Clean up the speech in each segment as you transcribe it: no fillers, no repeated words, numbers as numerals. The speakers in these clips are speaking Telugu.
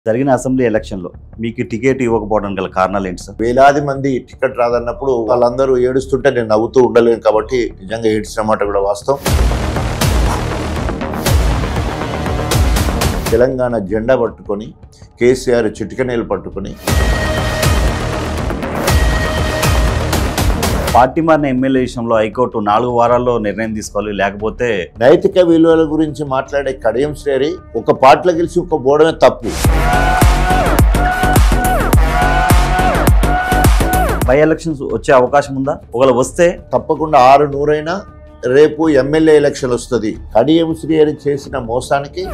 జరిగిన అసెంబ్లీ ఎలక్షన్‌లో మీకు టికెట్ ఇవ్వకపోవడం గల కారణాలు ఏంటి సార్? వేలాది మంది టికెట్ రాదన్నప్పుడు వాళ్ళందరూ ఏడుస్తుంటే నేను నవ్వుతూ ఉండలేను కాబట్టి నిజంగా ఏడ్చిన మాట కూడా వాస్తవం. తెలంగాణ జెండా పట్టుకొని కేసీఆర్ చిటికనేలు పట్టుకొని పార్టీ మారిన ఎమ్మెల్యే విషయంలో హైకోర్టు 4 వారాల్లో నిర్ణయం తీసుకోవాలి, లేకపోతే నైతిక విలువల గురించి మాట్లాడే కడియం శ్రేరి ఒక పార్టీలో గెలిచి ఒక పోవడమే తప్పు. బై ఎలక్షన్స్ వచ్చే అవకాశం ఉందా? ఒకవేళ వస్తే తప్పకుండా 600 రేపు ఎమ్మెల్యే ఎలక్షన్ వస్తుంది. కడియం శ్రేరి చేసిన మోసానికి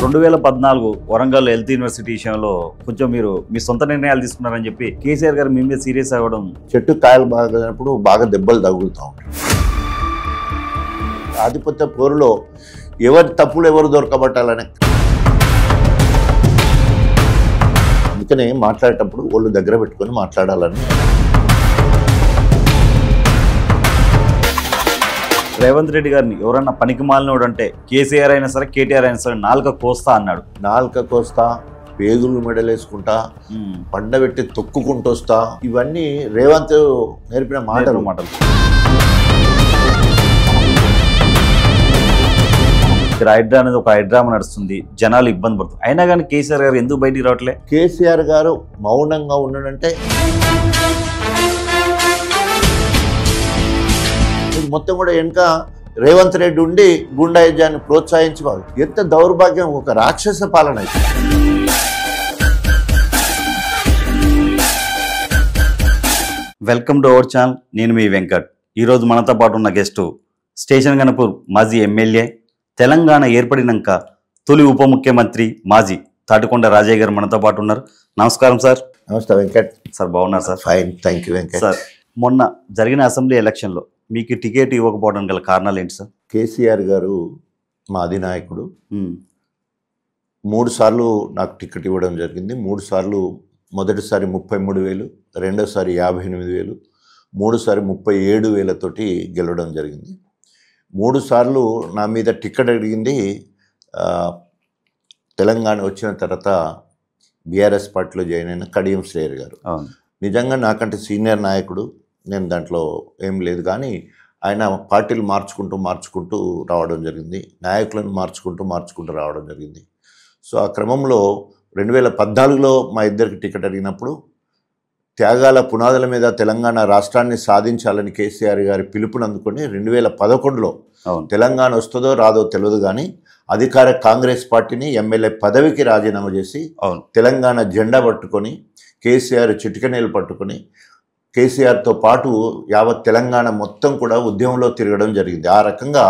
2014 వరంగల్ హెల్త్ యూనివర్సిటీ విషయంలో కొంచెం మీరు మీ సొంత నిర్ణయాలు తీసుకున్నారని చెప్పి కేసీఆర్ గారు మీ మీద సీరియస్ అవ్వడం, చెట్టు కాయలు బాగినప్పుడు బాగా దెబ్బలు తగులుతూ ఉంటాయి. ఆధిపత్య పోరులో ఎవరి తప్పులు ఎవరు దొరకబట్టాలని అందుకనే మాట్లాడేటప్పుడు ఒళ్ళు దగ్గర పెట్టుకొని మాట్లాడాలని. రేవంత్ రెడ్డి గారిని ఎవరన్నా పనికి మాలినోడు అంటే కేసీఆర్ అయినా సరే కేటీఆర్ అయినా సరే నాలుక కోస్తా అన్నాడు. నాలుక కోస్తా, పేగులు మెడలేసుకుంటా, పండబెట్టి తొక్కుకుంటూ వస్తా, ఇవన్నీ రేవంత్ నేర్పిన మాటలు. హైడ్రా అనేది ఒక హైడ్రామా నడుస్తుంది, జనాలు ఇబ్బంది పడుతుంది. అయినా కానీ కేసీఆర్ గారు ఎందుకు బయటికి రావట్లే? కేసీఆర్ గారు మౌనంగా ఉన్నాడంటే మొత్తం కూడా వెనుక రేవంత్ రెడ్డి ఉండి గుండాయిజాన్ని ప్రోత్సహించి వాళ్ళు ఎంత దౌర్భాగ్యం, ఒక రాక్షస పాలన. Welcome to our channel. నేను మీ వెంకట్. ఈరోజు మనతో పాటు ఉన్న గెస్టు స్టేషన్ గణపూర్ మాజీ ఎమ్మెల్యే, తెలంగాణ ఏర్పడినాక తొలి ఉప ముఖ్యమంత్రి మాజీ తాటికొండ రాజయ్య గారు మనతో పాటు ఉన్నారు. నమస్కారం సార్. నమస్తే వెంకట్. సార్ బాగున్నారు sir? Fine, thank you Venkat. Sir, మొన్న జరిగిన అసెంబ్లీ ఎలక్షన్లో మీకు టికెట్ ఇవ్వకపోవడం గల కారణాలు ఏంటి సార్? కేసీఆర్ గారు మా అధినాయకుడు 3 సార్లు నాకు టికెట్ ఇవ్వడం జరిగింది. 3 సార్లు, మొదటిసారి 33,000, రెండోసారి 58,000, మూడోసారి 37,000 తోటి గెలవడం జరిగింది. 3 సార్లు నా మీద టికెట్ అడిగింది తెలంగాణ వచ్చిన తర్వాత బీఆర్ఎస్ పార్టీలో జాయిన్ అయిన కడియం శ్రేయర్ గారు. నిజంగా నాకంటే సీనియర్ నాయకుడు, నేను దాంట్లో ఏం లేదు. కానీ ఆయన పార్టీలు మార్చుకుంటూ రావడం జరిగింది, నాయకులను మార్చుకుంటూ రావడం జరిగింది. సో ఆ క్రమంలో 2014లో మా ఇద్దరికి టికెట్ అడిగినప్పుడు త్యాగాల పునాదుల మీద తెలంగాణ రాష్ట్రాన్ని సాధించాలని కేసీఆర్ గారి పిలుపుని అందుకొని 2011లో తెలంగాణ వస్తుందో రాదో తెలియదు కానీ అధికార కాంగ్రెస్ పార్టీని ఎమ్మెల్యే పదవికి రాజీనామా చేసి తెలంగాణ జెండా పట్టుకొని కేసీఆర్ చిటికనేలు పట్టుకొని కేసీఆర్తో పాటు యావత్ తెలంగాణ మొత్తం కూడా ఉద్యమంలో తిరగడం జరిగింది. ఆ రకంగా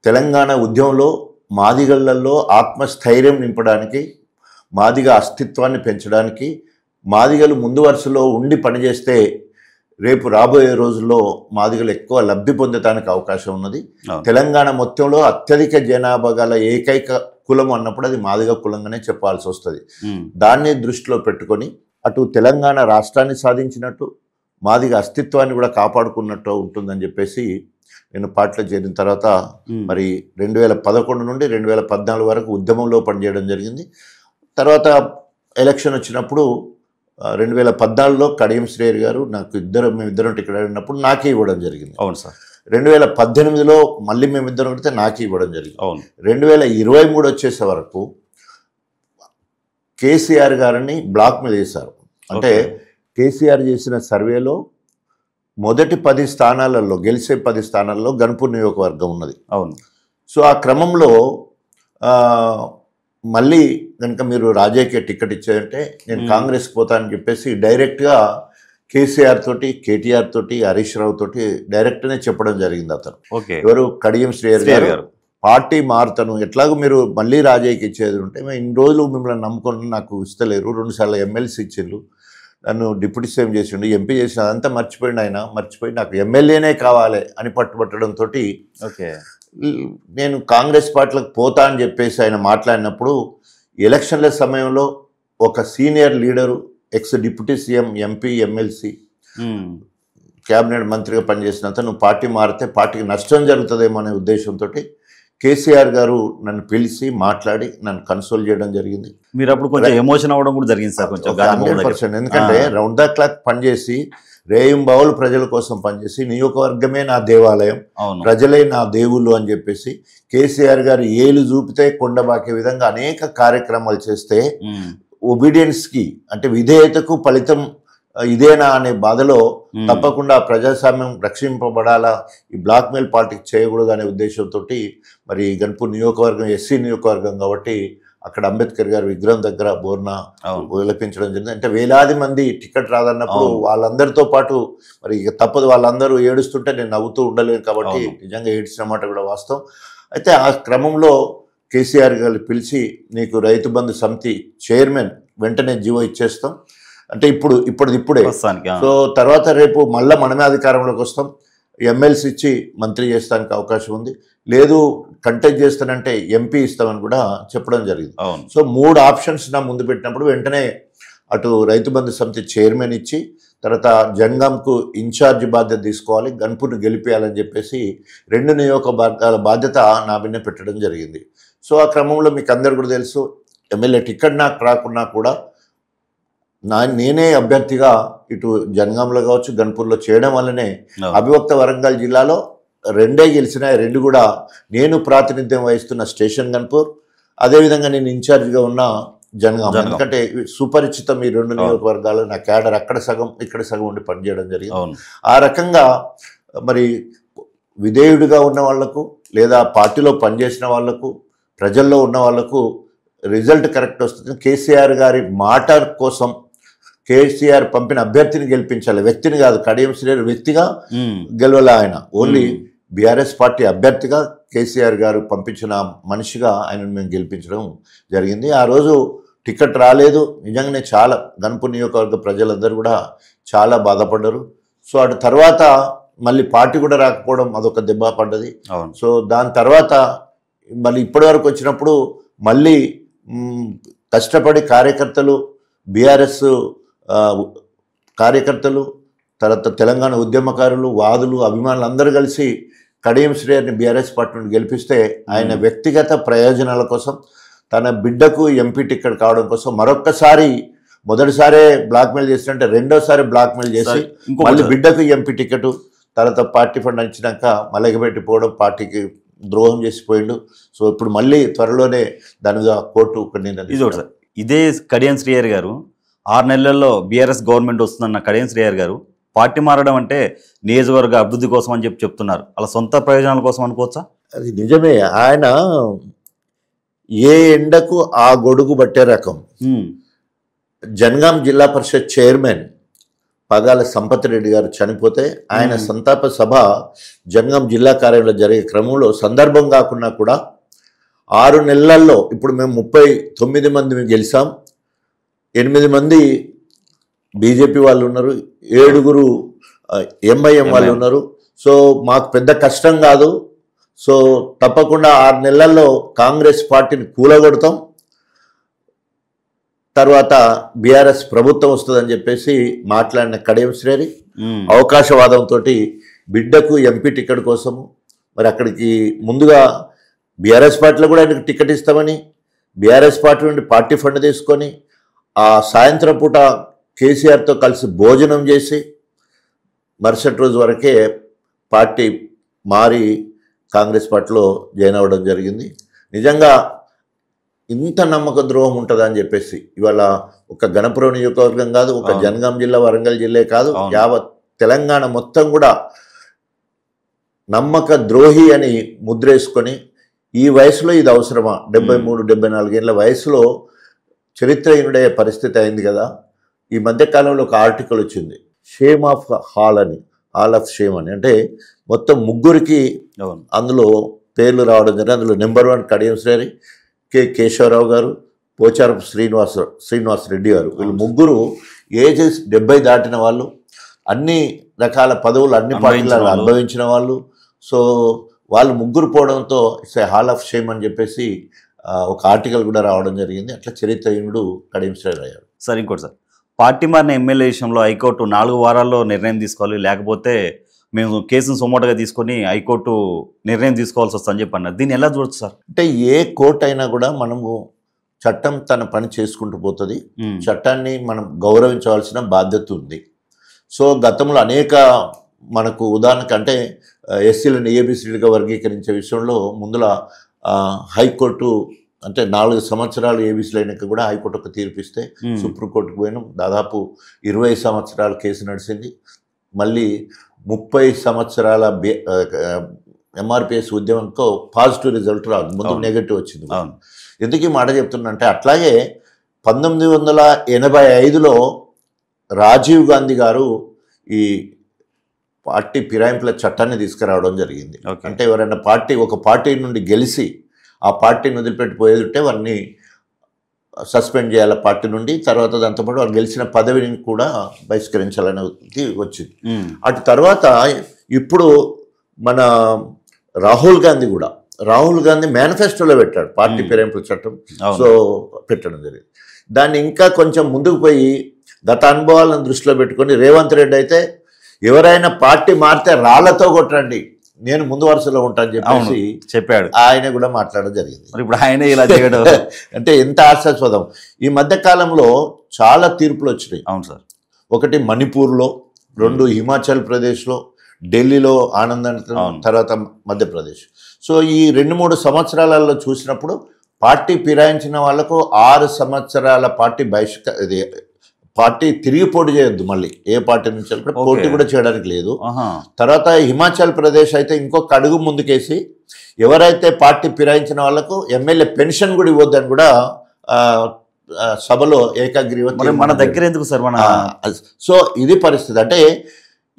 తెలంగాణ ఉద్యమంలో మాదిగళ్లలో ఆత్మస్థైర్యం నింపడానికి, మాదిగ అస్తిత్వాన్ని పెంచడానికి, మాదిగలు ముందు వరుసలో ఉండి పనిచేస్తే రేపు రాబోయే రోజుల్లో మాదిగలు ఎక్కువ లబ్ధి పొందడానికి అవకాశం ఉన్నది. తెలంగాణ మొత్తంలో అత్యధిక జనాభా గల ఏకైక కులం అన్నప్పుడు అది మాదిగ కులంగానే చెప్పాల్సి వస్తుంది. దాన్ని దృష్టిలో పెట్టుకొని అటు తెలంగాణ రాష్ట్రాన్ని సాధించినట్టు మాదిగ అస్తిత్వాన్ని కూడా కాపాడుకున్నట్టు ఉంటుందని చెప్పేసి నేను పార్టీలో చేరిన తర్వాత మరి 2011 నుండి 2014 వరకు ఉద్యమంలో పనిచేయడం జరిగింది. తర్వాత ఎలక్షన్ వచ్చినప్పుడు 2014లో కడియం శ్రేయర్ గారు నాకు మేమిద్దరం టికెట్ అడిగినప్పుడు నాకే ఇవ్వడం జరిగింది. అవును సార్. 2018లో మళ్ళీ మేమిద్దరం అడిగితే నాకే ఇవ్వడం జరిగింది. అవును. 2023 వచ్చేసే వరకు కేసీఆర్ గారిని బ్లాక్ మీద వేశారు. అంటే కేసీఆర్ చేసిన సర్వేలో మొదటి 10 స్థానాలలో, గెలిచే 10 స్థానాల్లో గన్పూర్ నియోజకవర్గం ఉన్నది. అవును. సో ఆ క్రమంలో మళ్ళీ కనుక మీరు రాజయ్యకే టికెట్ ఇచ్చారంటే నేను కాంగ్రెస్ పోతానని చెప్పేసి డైరెక్ట్గా కేసీఆర్ తోటి, కేటీఆర్ తోటి, హరీష్ రావు తోటి డైరెక్ట్నే చెప్పడం జరిగింది. అతను ఎవరు? కడియం శ్రేయర్ గారు. పార్టీ మారుతాను, ఎట్లాగో మీరు మళ్ళీ రాజయ్యకి ఇచ్చేది ఉంటే మేము ఇన్ని రోజులు మిమ్మల్ని నమ్ముకొని నాకు ఇస్తలేరు, 2 సార్లు ఎమ్మెల్సీ ఇచ్చిళ్ళు, నన్ను డిప్యూటీ సీఎం చేసిండు, ఎంపీ చేసిన, అదంతా మర్చిపోయింది. ఆయన మర్చిపోయి నాకు ఎమ్మెల్యేనే కావాలి అని పట్టుబట్టడంతో నేను కాంగ్రెస్ పార్టీలకు పోతా అని చెప్పేసి ఆయన మాట్లాడినప్పుడు ఎలక్షన్ల సమయంలో ఒక senior leader, X deputy CM, MP, MLC, cabinet మంత్రిగా పనిచేసిన అతను పార్టీ మారితే పార్టీకి నష్టం జరుగుతుందేమో అనే ఉద్దేశంతో కేసీఆర్ గారు నన్ను పిలిచి మాట్లాడి నన్ను కన్సోల్ చేయడం జరిగింది. మీరు అప్పుడు కొంచెం ఎమోషన్ అవ్వడం కూడా జరిగింది సార్, కొంచెం 100%. ఎందుకంటే రౌండ్ ద క్లాక్ పనిచేసి రేయింబావులు ప్రజల కోసం పనిచేసి నియోజకవర్గమే నా దేవాలయం, ప్రజలే నా దేవుళ్ళు అని చెప్పేసి కేసీఆర్ గారు ఏలు చూపితే కొండబాకే విధంగా అనేక కార్యక్రమాలు చేస్తే ఒబీడియన్స్కి అంటే విధేయతకు ఫలితం ఇదేనా అనే బాధలో తప్పకుండా ప్రజాస్వామ్యం రక్షింపబడాలా, ఈ బ్లాక్ మెయిల్ పాలిటిక్స్ చేయకూడదు అనే ఉద్దేశంతో మరి గన్పూర్ నియోజకవర్గం ఎస్సీ నియోజకవర్గం కాబట్టి అక్కడ అంబేద్కర్ గారి విగ్రహం దగ్గర బోర్న విలపించడం జరిగింది. అంటే వేలాది మంది టికెట్ రాదన్నప్పుడు వాళ్ళందరితో పాటు మరి ఇక తప్పదు, వాళ్ళందరూ ఏడుస్తుంటే నేను నవ్వుతూ ఉండలేను కాబట్టి నిజంగా ఏడ్చిన మాట కూడా వాస్తవం. అయితే ఆ క్రమంలో కేసీఆర్ గారు పిలిచి నీకు రైతు బంధు సమితి చైర్మన్ వెంటనే జీవో ఇచ్చేస్తాం అంటే ఇప్పుడే సో తర్వాత రేపు మళ్ళీ మనమే అధికారంలోకి వస్తాం, ఎమ్మెల్సీ ఇచ్చి మంత్రి చేస్తానికి అవకాశం ఉంది, లేదు కంటెస్ట్ చేస్తానంటే ఎంపీ ఇస్తామని కూడా చెప్పడం జరిగింది. సో 3 ఆప్షన్స్ నా ముందు పెట్టినప్పుడు వెంటనే అటు రైతు బంధు సమితి చైర్మన్ ఇచ్చి తర్వాత జంగాంకు ఇన్ఛార్జ్ బాధ్యత తీసుకోవాలి, గన్పూర్ని గెలిపేయాలని చెప్పేసి 2 నియోజకవర్గాల బాధ్యత నా మీద పెట్టడం జరిగింది. సో ఆ క్రమంలో మీకు అందరు కూడా తెలుసు, ఎమ్మెల్యే టికెట్ నాకు రాకున్నా కూడా నేనే అభ్యర్థిగా ఇటు జనగాంలో కావచ్చు గన్పూర్లో చేయడం వల్లనే అవిభక్త వరంగల్ జిల్లాలో 2 గెలిచినాయి. 2 కూడా నేను ప్రాతినిధ్యం వహిస్తున్న స్టేషన్ గన్పూర్, అదేవిధంగా నేను ఇన్ఛార్జిగా ఉన్న జనగాం. ఎందుకంటే సుపరిచితం ఈ 2 నియోజకవర్గాలు, నా క్యాడర్ అక్కడ సగం ఇక్కడ సగం ఉండి పనిచేయడం జరిగింది. ఆ రకంగా మరి విధేయుడిగా ఉన్న వాళ్లకు లేదా పార్టీలో పనిచేసిన వాళ్లకు ప్రజల్లో ఉన్న వాళ్లకు రిజల్ట్ కరెక్ట్ వస్తుంది. కేసీఆర్ గారి మాట కోసం కేసీఆర్ పంపిన అభ్యర్థిని గెలిపించాలి, వ్యక్తిని కాదు. కడియం శ్రీహరి వ్యక్తిగా గెలవలే, ఆయన ఓన్లీ బీఆర్ఎస్ పార్టీ అభ్యర్థిగా కేసీఆర్ గారు పంపించిన మనిషిగా ఆయనను మేము గెలిపించడం జరిగింది. ఆ రోజు టికెట్ రాలేదు, నిజంగానే చాలా గన్పూర్ నియోజకవర్గ ప్రజలందరూ కూడా చాలా బాధపడ్డారు. సో అటు తర్వాత మళ్ళీ పార్టీ కూడా రాకపోవడం అదొక దెబ్బ పడ్డది. సో దాని తర్వాత మళ్ళీ ఇప్పటి వరకు వచ్చినప్పుడు మళ్ళీ కష్టపడి కార్యకర్తలు, బీఆర్ఎస్ కార్యకర్తలు, తర్వాత తెలంగాణ ఉద్యమకారులు, వాదులు, అభిమానులు అందరూ కలిసి కడియం శ్రీహరిని బీఆర్ఎస్ పార్టీ నుండి గెలిపిస్తే ఆయన వ్యక్తిగత ప్రయోజనాల కోసం, తన బిడ్డకు ఎంపీ టికెట్ కావడం కోసం మరొక్కసారి, మొదటిసారే బ్లాక్మెయిల్ చేసినట్టే రెండోసారి బ్లాక్మెయిల్ చేసి మళ్ళీ బిడ్డకు ఎంపీ టికెట్, తర్వాత పార్టీ ఫండ్ ఇచ్చినాక మలగబెట్టిపోవడం, పార్టీకి ద్రోహం చేసిపోయిండు. సో ఇప్పుడు మళ్ళీ త్వరలోనే దాని మీద కోర్టు ఇదే కడియం శ్రీహరి గారు 6 నెలల్లో బీఆర్ఎస్ గవర్నమెంట్ వస్తుందన్న కడియం శ్రీహరి గారు పార్టీ మారడం అంటే నియోజకవర్గ అభివృద్ధి కోసం అని చెప్తున్నారు. అలా సొంత ప్రయోజనాల కోసం అనుకోవచ్చా? అది నిజమే. ఆయన ఏ ఎండకు ఆ గొడుగు పట్టే రకం. జనగాం జిల్లా పరిషత్ చైర్మన్ పగాల సంపత్ రెడ్డి గారు చనిపోతే ఆయన సంతాప సభ జనగాం జిల్లా కార్యాలయంలో జరిగే క్రమంలో సందర్భం కాకుండా కూడా 6 నెలల్లో ఇప్పుడు మేము 39 మంది గెలిచాం, 8 మంది బీజేపీ వాళ్ళు ఉన్నారు, 7 ఎంఐఎం వాళ్ళు ఉన్నారు. సో మాకు పెద్ద కష్టం కాదు, సో తప్పకుండా 6 నెలల్లో కాంగ్రెస్ పార్టీని కూలగొడతాం, తర్వాత బీఆర్ఎస్ ప్రభుత్వం వస్తుందని చెప్పేసి మాట్లాడిన కడియం శ్రీహరి అవకాశవాదంతో బిడ్డకు ఎంపీ టికెట్ కోసము మరి అక్కడికి ముందుగా బీఆర్ఎస్ పార్టీలో కూడా ఆయనకు టికెట్ ఇస్తామని బీఆర్ఎస్ పార్టీ నుండి పార్టీ ఫండ్ తీసుకొని ఆ సాయంత్రం పూట కేసీఆర్తో కలిసి భోజనం చేసి మరుసటి రోజు వరకే పార్టీ మారి కాంగ్రెస్ పార్టీలో జాయిన్ అవ్వడం జరిగింది. నిజంగా ఇంత నమ్మక ద్రోహం ఉంటుందా అని చెప్పేసి ఇవాళ ఒక గణపురం నియోజకవర్గం కాదు, ఒక జనగాం జిల్లా, వరంగల్ జిల్లా కాదు, యావత్ తెలంగాణ మొత్తం కూడా నమ్మక ద్రోహి అని ముద్రేసుకొని ఈ వయసులో ఇది అవసరమా? 73-74 ఏళ్ళ వయసులో చరిత్రహీనుడే పరిస్థితి అయింది కదా. ఈ మధ్యకాలంలో ఒక ఆర్టికల్ వచ్చింది, షేమ్ ఆఫ్ హాల్ అని, హాల్ ఆఫ్ షేమ్ అని. అంటే మొత్తం 3 అందులో పేర్లు రావడం జరిగింది. అందులో నెంబర్ 1 కడియం శ్రీహరి, కేశవరావు గారు, పోచారపు శ్రీనివాస్ రెడ్డి గారు. వీళ్ళు 3 ఏజెస్ 70 దాటిన వాళ్ళు, అన్ని రకాల పదవులు అన్ని పార్టీలలో అనుభవించిన వాళ్ళు. సో వాళ్ళు 3 పోవడంతో it's a hall of shame అని చెప్పేసి ఒక ఆర్టికల్ కూడా రావడం జరిగింది. అట్లా చరిత్రహీనుడు కడియం శ్రీహరి అయ్యాడు. సార్ ఇంకోటి సార్, పార్టీ మారిన ఎమ్మెల్యే విషయంలో హైకోర్టు 4 వారాల్లో నిర్ణయం తీసుకోవాలి, లేకపోతే మేము కేసును సుమోటోగా తీసుకొని హైకోర్టు నిర్ణయం తీసుకోవాల్సి వస్తుందని చెప్పి అన్నారు. దీన్ని ఎలా చూడొచ్చు సార్? అంటే ఏ కోర్టు అయినా కూడా మనము చట్టం తన పని చేసుకుంటూ పోతుంది. చట్టాన్ని మనం గౌరవించవలసిన బాధ్యత ఉంది. సో గతంలో అనేక మనకు ఉదాహరణకు అంటే ఎస్సీలను ఏబిసిడీగా వర్గీకరించే విషయంలో ముందుల హైకోర్టు అంటే 4 సంవత్సరాలు ఏబీసీలు అయినాక కూడా హైకోర్టు ఒక తీర్పిస్తే సుప్రీంకోర్టుకు పోయినాం. దాదాపు 20 సంవత్సరాల కేసు నడిచింది. మళ్ళీ 30 సంవత్సరాల ఎంఆర్పిఎస్ ఉద్యమంతో పాజిటివ్ రిజల్ట్ రాదు, ముందు నెగటివ్ వచ్చింది. ఎందుకు ఈ మాట చెప్తున్నా అంటే అట్లాగే 1985లో రాజీవ్ గాంధీ గారు ఈ పార్టీ ఫిరాయింపుల చట్టాన్ని తీసుకురావడం జరిగింది. అంటే ఎవరైనా ఒక పార్టీ నుండి గెలిచి ఆ పార్టీని వదిలిపెట్టిపోయేది ఉంటే వారిని సస్పెండ్ చేయాలి పార్టీ నుండి. తర్వాత దాంతోపాటు వాళ్ళు గెలిచిన పదవిని కూడా బహిష్కరించాలనేది వచ్చింది. అటు తర్వాత ఇప్పుడు మన రాహుల్ గాంధీ మేనిఫెస్టోలో పెట్టాడు పార్టీ ఫిరాయింపుల చట్టం. సో పెట్టడం జరిగింది. దాన్ని ఇంకా కొంచెం ముందుకు పోయి గత అనుభవాలను దృష్టిలో పెట్టుకొని రేవంత్ రెడ్డి అయితే ఎవరైనా పార్టీ మారితే రాళ్లతో కొట్టండి, నేను ముందు వరుసలో ఉంటాను చెప్పేసి చెప్పాడు. ఆయన కూడా మాట్లాడడం జరిగింది. ఇప్పుడు ఆయన ఇలా చేయడం అంటే ఎంత ఆశాస్పదం. ఈ మధ్య కాలంలో చాలా తీర్పులు వచ్చినాయి. అవును సార్. ఒకటి మణిపూర్లో, 2 హిమాచల్ ప్రదేశ్లో, ఢిల్లీలో ఆనందాన్ని, తర్వాత మధ్యప్రదేశ్. సో ఈ 2-3 సంవత్సరాలలో చూసినప్పుడు పార్టీ ఫిరాయించిన వాళ్లకు 6 సంవత్సరాల పార్టీ తిరిగి పోటీ చేయొద్దు, మళ్ళీ ఏ పార్టీ నుంచి పోటీ కూడా చేయడానికి లేదు. తర్వాత హిమాచల్ ప్రదేశ్ అయితే ఇంకొక అడుగు ముందుకేసి ఎవరైతే పార్టీ ఫిరాయించిన వాళ్లకు ఎమ్మెల్యే పెన్షన్ కూడా ఇవ్వద్దని కూడా సభలో ఏకాగ్రీవం. మన దగ్గర ఎందుకు సార్ మన. సో ఇది పరిస్థితి. అంటే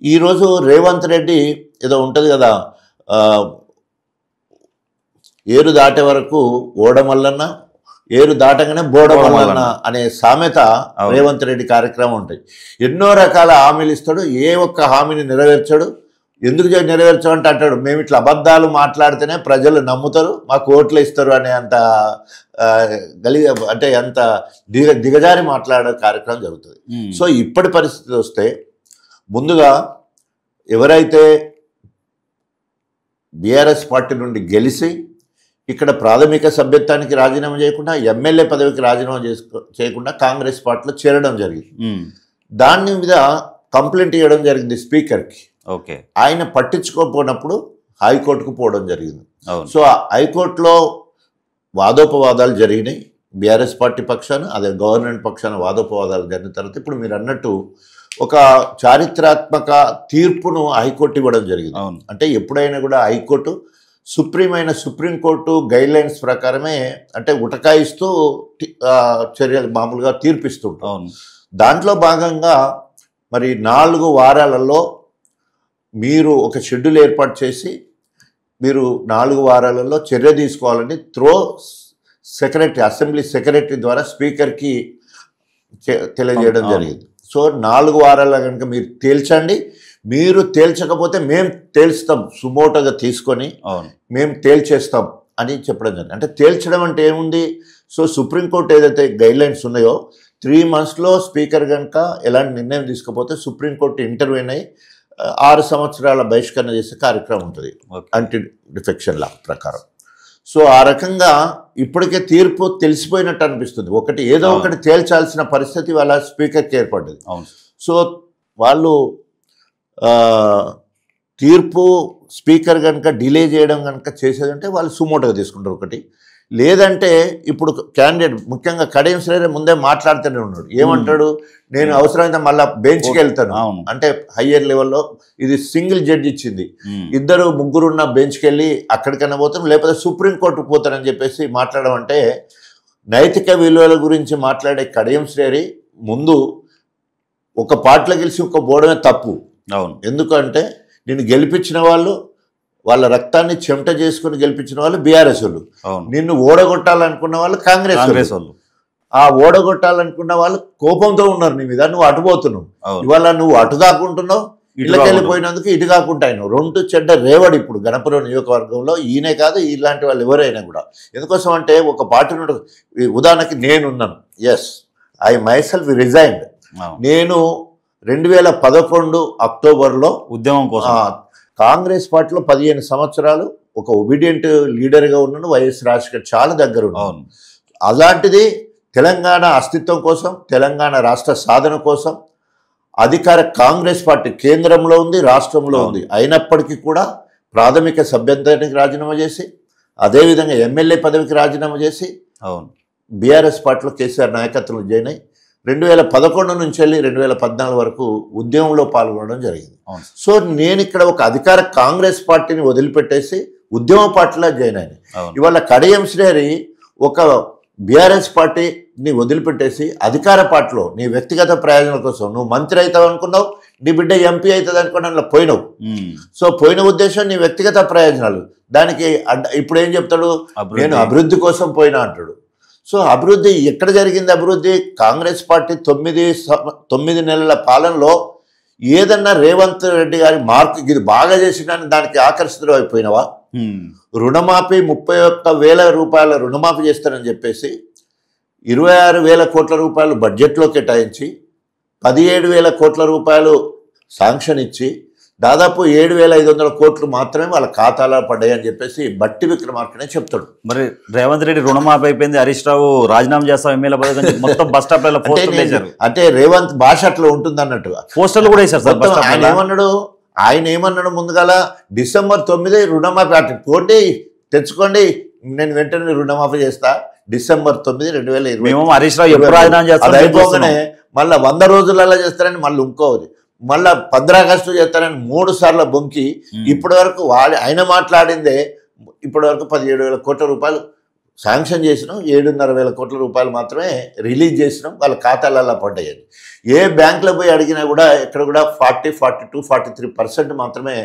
ఈరోజు రేవంత్ రెడ్డి ఏదో ఉంటుంది కదా, ఏరు దాటే వరకు ఓడమల్లన్న, ఏరు దాటగానే బోడమల్లన్న అనే సామెత రేవంత్ రెడ్డి కార్యక్రమం ఉంటాయి. ఎన్నో రకాల హామీలు ఇస్తాడు, ఏ ఒక్క హామీని నెరవేర్చాడు. ఎందుకు నెరవేర్చామంటే అంటాడు మేము ఇట్లా అబద్ధాలు మాట్లాడితేనే ప్రజలు నమ్ముతారు, మాకు ఓట్లు ఇస్తారు అనే అంత అంటే అంత దిగజారి మాట్లాడే కార్యక్రమం జరుగుతుంది. సో ఇప్పటి పరిస్థితి వస్తే ముందుగా ఎవరైతే బీఆర్ఎస్ పార్టీ నుండి గెలిచి ఇక్కడ ప్రాథమిక సభ్యత్వానికి రాజీనామా చేయకుండా, ఎమ్మెల్యే పదవికి రాజీనామా చేయకుండా కాంగ్రెస్ పార్టీలో చేరడం జరిగింది. దాని మీద కంప్లైంట్ ఇవ్వడం జరిగింది స్పీకర్కి. ఆయన పట్టించుకోకపోయినప్పుడు హైకోర్టుకు పోవడం జరిగింది. సో హైకోర్టులో వాదోపవాదాలు జరిగినాయి. బీఆర్ఎస్ పార్టీ పక్షాన, అదే గవర్నమెంట్ పక్షాన వాదోపవాదాలు జరిగిన తర్వాత ఇప్పుడు మీరు అన్నట్టు ఒక చారిత్రాత్మక తీర్పును హైకోర్టు ఇవ్వడం జరిగింది. అంటే ఎప్పుడైనా కూడా హైకోర్టు సుప్రీంకోర్టు గైడ్ లైన్స్ ప్రకారమే అంటే ఉటకాయిస్తూ చర్యలు మామూలుగా తీర్పిస్తుంటాం. దాంట్లో భాగంగా మరి 4 వారాలలో మీరు ఒక షెడ్యూల్ ఏర్పాటు చేసి మీరు 4 వారాలలో చర్య తీసుకోవాలని సెక్రటరీ, అసెంబ్లీ సెక్రటరీ ద్వారా స్పీకర్కి తెలియజేయడం జరిగింది. సో 4 వారాల కనుక మీరు తేల్చండి, మీరు తేల్చకపోతే మేము తేల్స్తాం, సుమోటోగా తీసుకొని మేము తేల్చేస్తాం అని చెప్పడం జరిగింది. అంటే తేల్చడం అంటే ఏముంది, సో సుప్రీంకోర్టు ఏదైతే గైడ్లైన్స్ ఉన్నాయో 3 మంత్స్లో స్పీకర్ కనుక ఎలాంటి నిర్ణయం తీసుకోకపోతే సుప్రీంకోర్టు ఇంటర్వ్యూన్ అయ్యి 6 సంవత్సరాల బహిష్కరణ చేసే కార్యక్రమం ఉంటుంది యాంటీ డిఫెక్షన్ లా ప్రకారం. సో ఆ రకంగా ఇప్పటికే తీర్పు తెలిసిపోయినట్టు అనిపిస్తుంది. ఏదో ఒకటి తేల్చాల్సిన పరిస్థితి వాళ్ళ స్పీకర్కి ఏర్పడ్డది. సో వాళ్ళు తీర్పు స్పీకర్ కనుక డిలే చేయడం కనుక చేసేదంటే వాళ్ళు సుమోటోగా తీసుకుంటారు ఒకటి. లేదంటే ఇప్పుడు క్యాండిడేట్ ముఖ్యంగా కడియం శ్రీహరి ముందే మాట్లాడుతూనే ఉన్నాడు. ఏమంటాడు, నేను అవసరమైతే మళ్ళీ బెంచ్కి వెళ్తాను అంటే హయ్యర్ లెవెల్లో ఇది సింగిల్ జడ్జి ఇచ్చింది, 2-3 ఉన్న బెంచ్కి వెళ్ళి అక్కడికైనా పోతాను, లేకపోతే సుప్రీంకోర్టుకు పోతానని చెప్పేసి మాట్లాడడం అంటే నైతిక విలువల గురించి మాట్లాడే కడియం శ్రీహరి ముందు ఒక పార్టీలో గెలిచి ఒక పోవడమే తప్పు. ఎందుకంటే నిన్ను గెలిపించిన వాళ్ళు, వాళ్ళ రక్తాన్ని చెమట చేసుకుని గెలిపించిన వాళ్ళు బీఆర్ఎస్ వాళ్ళు, నిన్ను ఓడగొట్టాలనుకున్న వాళ్ళు కాంగ్రెస్ వాళ్ళు. ఆ ఓడగొట్టాలనుకున్న వాళ్ళు కోపంతో ఉన్నారు నీ మీద, నువ్వు అటుపోతున్నావు. ఇవాళ నువ్వు అటు కాకుంటున్నావు, ఇళ్ళకి వెళ్ళిపోయినందుకు ఇటు కాకుండా అయినావు. 2 చెడ్డ రేవడి ఇప్పుడు గణపురం నియోజకవర్గంలో. ఈయనే కాదు, ఇలాంటి వాళ్ళు ఎవరైనా కూడా. ఎందుకోసం అంటే ఒక పార్టీ నుండి ఉదాహరణకి నేనున్నాను, yes I myself resigned, నేను 2011 అక్టోబర్లో ఉద్యమం కోసం కాంగ్రెస్ పార్టీలో 15 సంవత్సరాలు ఒక ఒబీడియంట్ లీడర్గా ఉన్నాడు. వైఎస్ రాజశేఖర్ చాలా దగ్గర ఉన్నాడు. అలాంటిది తెలంగాణ అస్తిత్వం కోసం, తెలంగాణ రాష్ట్ర సాధన కోసం అధికార కాంగ్రెస్ పార్టీ కేంద్రంలో ఉంది, రాష్ట్రంలో ఉంది. అయినప్పటికీ కూడా ప్రాథమిక సభ్యత్వానికి రాజీనామా చేసి, అదేవిధంగా ఎమ్మెల్యే పదవికి రాజీనామా చేసి బీఆర్ఎస్ పార్టీలో కేసీఆర్ నాయకత్వంలో జాయిన్ అయ్యి 2011 నుంచి వెళ్ళి 2014 వరకు ఉద్యమంలో పాల్గొనడం జరిగింది. సో నేను ఇక్కడ ఒక అధికార కాంగ్రెస్ పార్టీని వదిలిపెట్టేసి ఉద్యమ పార్టీలో జాయిన్ అయ్యాను. ఇవాళ కడియం శ్రేరి ఒక బీఆర్ఎస్ పార్టీని వదిలిపెట్టేసి అధికార పార్టీలో నీ వ్యక్తిగత ప్రయోజనాల కోసం నువ్వు మంత్రి అవుతావు అనుకున్నావు, నీ బిడ్డ ఎంపీ అవుతుంది అనుకుని అందులో పోయినావు. సో పోయిన ఉద్దేశం నీ వ్యక్తిగత ప్రయోజనాలు. దానికి ఇప్పుడు ఏం చెప్తాడు, నేను అభివృద్ధి కోసం పోయినా అంటాడు. సో అభివృద్ధి ఎక్కడ జరిగింది? అభివృద్ధి కాంగ్రెస్ పార్టీ 9 నెలల పాలనలో ఏదన్నా రేవంత్ రెడ్డి గారి మార్క్ ఇది బాగా చేసినాన్ని దానికి ఆకర్షితులు అయిపోయినవా? రుణమాఫీ 31,000 రూపాయల రుణమాఫీ చేస్తారని చెప్పేసి 26,000 కోట్ల రూపాయలు బడ్జెట్లో కేటాయించి 17,000 కోట్ల రూపాయలు శాంక్షన్ ఇచ్చి దాదాపు 7,500 కోట్లు మాత్రమే వాళ్ళ ఖాతాలో పడ్డాయని చెప్పేసి బట్టి విక్రమార్కనే చెప్తాడు. మరి రేవంత్ రెడ్డి రుణమాఫీ అయిపోయింది, హరీష్ రావు రాజీనామా చేస్తాం ఎమ్మెల్యే పదవి మొత్తం బస్ స్టాప్ అంటే రేవంత్ భాష అట్లా ఉంటుంది అన్నట్టుగా పోస్టర్లు కూడా వేశారు సార్. ఆయన ఏమన్నాడు ముందుగాల December 9 రుణమాఫీ అటు పోటీ తెచ్చుకోండి, నేను వెంటనే రుణమాఫీ చేస్తా December 9, 2020 హరీష్ రావు ఎప్పుడు రాజీనామా చేస్తారు అయిపోగానే మళ్ళీ 100 రోజులలో చేస్తారని మళ్ళీ ఇంకోది మళ్ళా 15 ఆగస్టు చేస్తారని 3 సార్లు బొంకి ఇప్పటి వరకు ఆయన మాట్లాడిందే ఇప్పటి వరకు 17,000 కోట్ల రూపాయలు శాంక్షన్ చేసినాం, 7,500 కోట్ల రూపాయలు మాత్రమే రిలీజ్ చేసినాం, వాళ్ళ ఖాతాలలో పడ్డాయి. ఏ బ్యాంకులో పోయి అడిగినా కూడా ఎక్కడ కూడా 40, 42, 43% మాత్రమే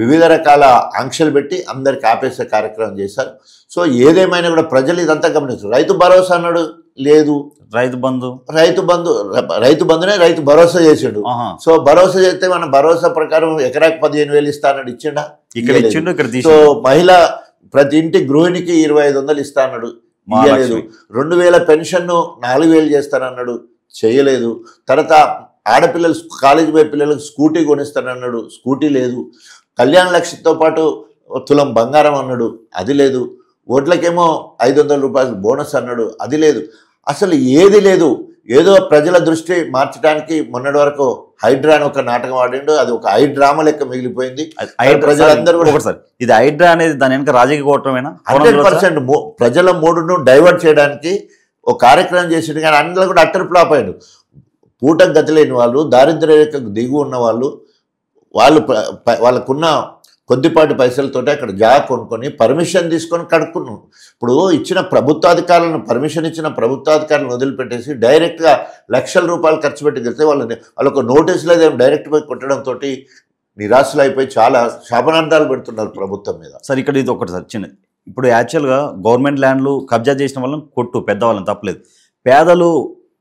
వివిధ రకాల ఆంక్షలు పెట్టి అందరికి ఆపేసే కార్యక్రమం చేశారు. సో ఏదేమైనా కూడా ప్రజలు ఇదంతా గమనించారు. రైతు భరోసా అన్నాడు, లేదు. రైతు బంధునే రైతు భరోసా చేసాడు. సో భరోసా చేస్తే మన భరోసా ప్రకారం ఎకరాకి 15,000 ఇస్తానన్నాడు, ఇచ్చిండా? సో మహిళ ప్రతి ఇంటి గృహిణికి 2,500 ఇస్తా అన్నాడు, ఇయ్యలేదు. 2,000 పెన్షన్ 4,000 చేస్తానన్నాడు, చేయలేదు. తర్వాత ఆడపిల్లలు కాలేజీ పోయే పిల్లలకు స్కూటీ కొనిస్తానన్నాడు, స్కూటీ లేదు. కళ్యాణ లక్ష్మితో పాటు తులం బంగారం అన్నాడు, అది లేదు. ఓట్లకేమో 500 రూపాయలు బోనస్ అన్నాడు, అది లేదు. అసలు ఏది లేదు. ఏదో ప్రజల దృష్టి మార్చడానికి మొన్నటి వరకు హైడ్రా అని ఒక నాటకం ఆడిండు, అది ఒక హైడ్రామా లెక్క మిగిలిపోయింది. ప్రజలందరూ ఇది హైడ్రా అనేది దాని వెనక రాజకీయ కూటమేనా? 100% ప్రజల మూడును డైవర్ట్ చేయడానికి ఒక కార్యక్రమం చేసిండు. కానీ అందులో కూడా అట్టర్ ఫ్లాప్ అయ్యాడు. పూటకు గతి లేని వాళ్ళు, దారిద్ర్య రేఖకు దిగు ఉన్న వాళ్ళకున్న కొద్దిపాటి పైసలతోటి అక్కడ జాగా కొనుక్కొని పర్మిషన్ తీసుకొని కడుక్కున్నాం. ఇప్పుడు ఇచ్చిన ప్రభుత్వాధికారులను పర్మిషన్ ఇచ్చిన ప్రభుత్వాధికారులను వదిలిపెట్టేసి డైరెక్ట్గా లక్షల రూపాయలు ఖర్చు పెట్టి గెలిస్తే వాళ్ళకు నోటీసులు అదే డైరెక్ట్ పోయి కొట్టడంతో నిరాశలు అయిపోయి చాలా శాపనార్థాలు పెడుతున్నారు ప్రభుత్వం మీద. సార్ ఇక్కడ ఇది ఒకటి సార్ చిన్నది. ఇప్పుడు యాక్చువల్గా గవర్నమెంట్ ల్యాండ్లు కబ్జా చేసిన వాళ్ళని కొట్టు, పెద్దవాళ్ళని తప్పలేదు. పేదలు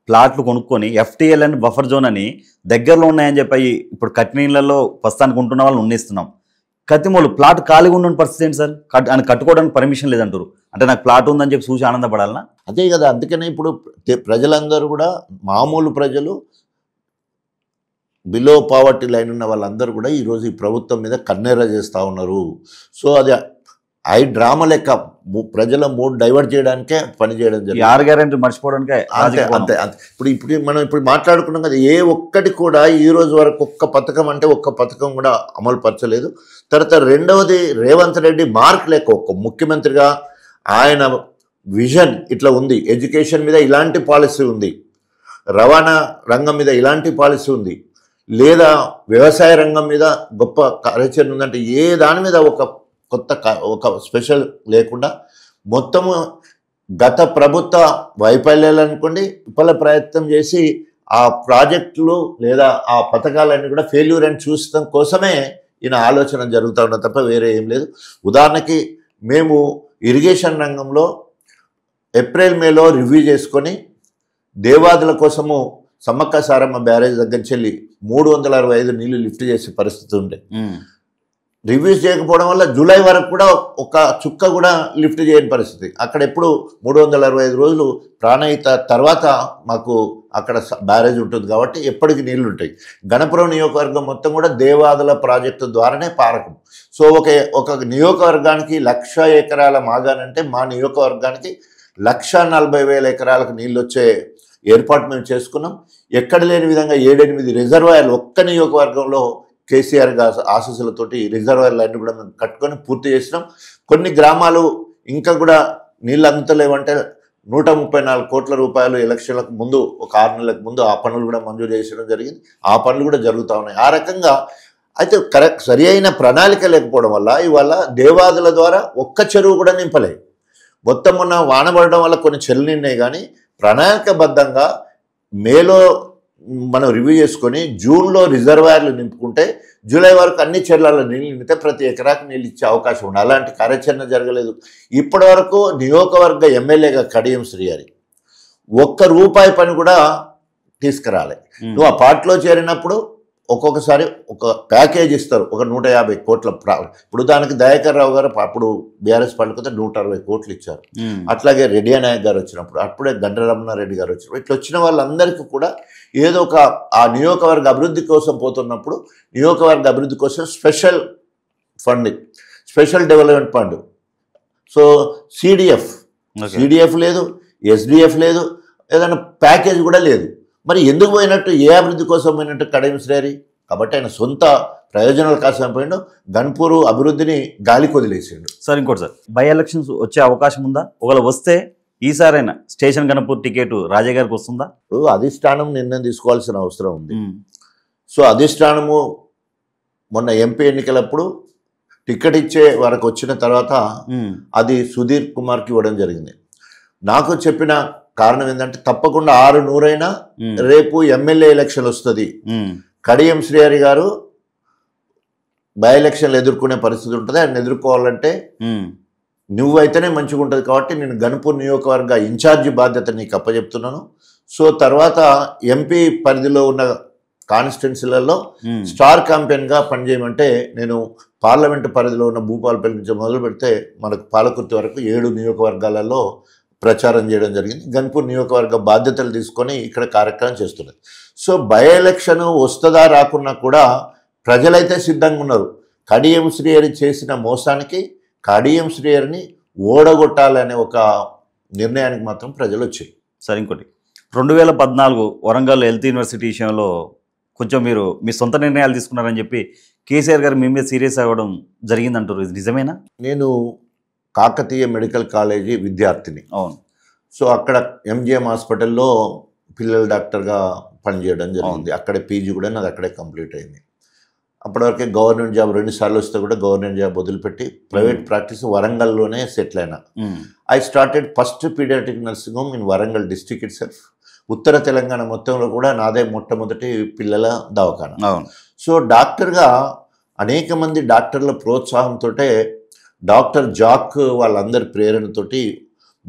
ప్లాట్లు కొనుక్కొని FTL అని బఫర్ జోన్ అని దగ్గరలో ఉన్నాయని చెప్పి ఇప్పుడు కట్నీళ్ళలో ప్రస్తుతానికి ఉంటున్న వాళ్ళని ఉన్నిస్తున్నాం. కత్తిమూలు ప్లాట్ ఖాళీగా ఉన్న పరిస్థితి ఏంటి సార్? ఆయన కట్టుకోవడానికి పర్మిషన్ లేదంటారు. అంటే నాకు ప్లాట్ ఉందని చెప్పి చూసి ఆనందపడాలనా? అదే కదా. అందుకనే ఇప్పుడు ప్రజలందరూ కూడా మామూలు ప్రజలు బిలో పావర్టీ లైన్ ఉన్న వాళ్ళందరూ కూడా ఈరోజు ఈ ప్రభుత్వం మీద కన్నెర్ర చేస్తూ ఉన్నారు. సో అది డ్రామా లెక్క ప్రజల మూడ్ డైవర్ట్ చేయడానికే పనిచేయడం జరిగింది. 6 గ్యారెంటీ మర్చిపోవడానికే అంతే. ఇప్పుడు మనం మాట్లాడుకున్నాం కదా, ఏ ఒక్కటి కూడా ఈ రోజు వరకు ఒక్క పథకం అంటే ఒక్క పథకం కూడా అమలు పరచలేదు. తర్వాత రెండవది రేవంత్ రెడ్డి మార్క్ లెక్క ఒక్క ముఖ్యమంత్రిగా ఆయన విజన్ ఇట్లా ఉంది. ఎడ్యుకేషన్ మీద ఇలాంటి పాలసీ ఉంది, రవాణా రంగం మీద ఇలాంటి పాలసీ ఉంది, లేదా వ్యవసాయ రంగం మీద గొప్ప కార్యాచరణ ఉందంటే ఏ దాని మీద ఒక స్పెషల్ లేకుండా మొత్తము గత ప్రభుత్వ వైఫల్యాలు అనుకోండి విఫల ప్రయత్నం చేసి ఆ ప్రాజెక్టులు లేదా ఆ పథకాలన్నీ కూడా ఫెయిల్యూర్ అని చూడటం కోసమే ఈయన ఆలోచన జరుగుతూ ఉన్న తప్ప వేరే ఏం లేదు. ఉదాహరణకి మేము ఇరిగేషన్ రంగంలో ఏప్రిల్ మేలో రివ్యూ చేసుకొని దేవాదుల కోసము సమ్మక్క సారమ్మ బ్యారేజ్ దగ్గర చెల్లి 365 నీళ్లు లిఫ్ట్ చేసే పరిస్థితి ఉండే. రివ్యూస్ చేయకపోవడం వల్ల జూలై వరకు కూడా ఒక చుక్క కూడా లిఫ్ట్ చేయని పరిస్థితి. అక్కడ ఎప్పుడు 365 రోజులు ప్రాణహిత తర్వాత మాకు అక్కడ బ్యారేజ్ ఉంటుంది కాబట్టి ఎప్పటికీ నీళ్లు ఉంటాయి. గణపురం నియోజకవర్గం మొత్తం కూడా దేవాదుల ప్రాజెక్టు ద్వారానే పారకం. సో ఒక నియోజకవర్గానికి 1,00,000 ఎకరాల మాగానంటే మా నియోజకవర్గానికి 1,40,000 ఎకరాలకు నీళ్ళు వచ్చే ఏర్పాటు మేము చేసుకున్నాం. ఎక్కడ లేని విధంగా 7-8 రిజర్వాయర్లు ఒక్క నియోజకవర్గంలో కేసీఆర్ ఆశీస్సులతోటి రిజర్వాయర్లు అన్ని కూడా మేము కట్టుకొని పూర్తి చేసినాం. కొన్ని గ్రామాలు ఇంకా కూడా నీళ్ళు అందుతలేవంటే 134 కోట్ల రూపాయలు ఎలక్షన్లకు ముందు ఒక 6 నెలలకు ముందు ఆ పనులు కూడా మంజూరు చేయడం జరిగింది. ఆ పనులు కూడా జరుగుతూ ఉన్నాయి. ఆ రకంగా అయితే సరి అయిన ప్రణాళిక లేకపోవడం వల్ల ఇవాళ దేవాదుల ద్వారా ఒక్క చెరువు కూడా నింపలే. మొత్తం మొన్న వాన పడడం వల్ల కొన్ని చెరువులు నిన్నాయి, కానీ ప్రణాళికబద్ధంగా మేలో మనం రివ్యూ చేసుకొని జూన్లో రిజర్వాయర్లు నింపుకుంటే జూలై వరకు అన్ని చెర్లలో నీళ్ళు నింపితే ప్రతి ఎకరాకు నీళ్ళు ఇచ్చే అవకాశం ఉంది. అలాంటి కార్యాచరణ జరగలేదు. ఇప్పటి వరకు నియోజకవర్గ ఎమ్మెల్యేగా కడియం శ్రీహరి ₹1 పని కూడా తీసుకురాలే. నువ్వు ఆ పార్టీలో చేరినప్పుడు ఒక్కొక్కసారి ఒక ప్యాకేజ్ ఇస్తారు, ఒక 150 కోట్ల. ఇప్పుడు దానికి దయాకర్ రావు గారు అప్పుడు బీఆర్ఎస్ పార్టీకి 160 కోట్లు ఇచ్చారు. అట్లాగే రెడ్డి నాయక్ గారు వచ్చినప్పుడు, అప్పుడే గండ్రరమణారెడ్డి గారు వచ్చినప్పుడు, ఇట్లా వచ్చిన వాళ్ళందరికీ కూడా ఏదో ఒక ఆ నియోజకవర్గ అభివృద్ధి కోసం పోతున్నప్పుడు నియోజకవర్గ అభివృద్ధి కోసం special funding, special development fund, so CDF లేదు, ఎస్డిఎఫ్ లేదు, ఏదైనా ప్యాకేజ్ కూడా లేదు. మరి ఎందుకు పోయినట్టు, ఏ అభివృద్ధి కోసం పోయినట్టు కడియం శ్రీహరి? కాబట్టి ఆయన సొంత ప్రయోజనాల కోసం పోయిండు, గన్పూరు అభివృద్ధిని గాలికి వదిలేసిండు. సార్ ఇంకోటి సార్, బై ఎలక్షన్స్ వచ్చే అవకాశం ఉందా? ఒకవేళ వస్తే ఈసారైనా స్టేషన్ గణపూర్ టికెట్ రాజా గారికి వస్తుందా? ఇప్పుడు అధిష్టానం నిర్ణయం తీసుకోవాల్సిన అవసరం ఉంది. సో అధిష్టానము మొన్న ఎంపీ ఎన్నికలప్పుడు టికెట్ ఇచ్చే వరకు వచ్చిన తర్వాత అది సుధీర్ కుమార్కి ఇవ్వడం జరిగింది. నాకు చెప్పిన కారణం ఏంటంటే తప్పకుండా 6-100 రేపు ఎమ్మెల్యే ఎలక్షన్ వస్తుంది, కడియం శ్రీహరి గారు బై ఎలక్షన్లు ఎదుర్కొనే పరిస్థితి ఉంటుంది, ఆయన ఎదుర్కోవాలంటే నువ్వైతేనే మంచిగా ఉంటుంది. కాబట్టి నేను గణపూర్ నియోజకవర్గ ఇన్ఛార్జి బాధ్యత నీకు అప్పచెప్తున్నాను. సో తర్వాత ఎంపీ పరిధిలో ఉన్న కాన్స్టిట్యున్సీలలో స్టార్ క్యాంపెయిన్గా పనిచేయమంటే నేను పార్లమెంటు పరిధిలో ఉన్న భూపాలపల్లి నుంచి మొదలు పెడితే మనకు పాలకుర్తి వరకు 7 నియోజకవర్గాలలో ప్రచారం చేయడం జరిగింది. గన్పూర్ నియోజకవర్గ బాధ్యతలు తీసుకొని ఇక్కడ కార్యక్రమం చేస్తున్నది. సో బై ఎలక్షన్ వస్తుందా రాకున్నా కూడా ప్రజలైతే సిద్ధంగా ఉన్నారు. కడియం శ్రీహరి చేసిన మోసానికి కడియం శ్రీహరిని ఓడగొట్టాలనే ఒక నిర్ణయానికి మాత్రం ప్రజలు వచ్చాయి. సరే ఇంకోటి, 2014 వరంగల్ హెల్త్ యూనివర్సిటీ విషయంలో కొంచెం మీరు మీ సొంత నిర్ణయాలు తీసుకున్నారని చెప్పి కేసీఆర్ గారు మీ మీద సీరియస్ అవ్వడం జరిగిందంటారు, ఇది నిజమేనా? నేను కాకతీయ మెడికల్ కాలేజీ విద్యార్థిని. అవును. సో అక్కడ ఎంజిఎం హాస్పిటల్లో పిల్లల డాక్టర్గా పనిచేయడం జరిగింది. అక్కడే పీజీ కూడా నాది అక్కడే కంప్లీట్ అయింది. అప్పటివరకే గవర్నమెంట్ జాబ్ 2 సార్లు వస్తే కూడా గవర్నమెంట్ జాబ్ వదిలిపెట్టి ప్రైవేట్ ప్రాక్టీస్ వరంగల్లోనే సెటిల్ అయినా. I started first paediatric nursing home in Warangal district itself. ఉత్తర తెలంగాణ మొత్తంలో కూడా నాదే మొట్టమొదటి పిల్లల దవాఖాన. సో డాక్టర్గా అనేక మంది డాక్టర్ల ప్రోత్సాహంతో, డాక్టర్ జాక్ వాళ్ళందరి ప్రేరణతోటి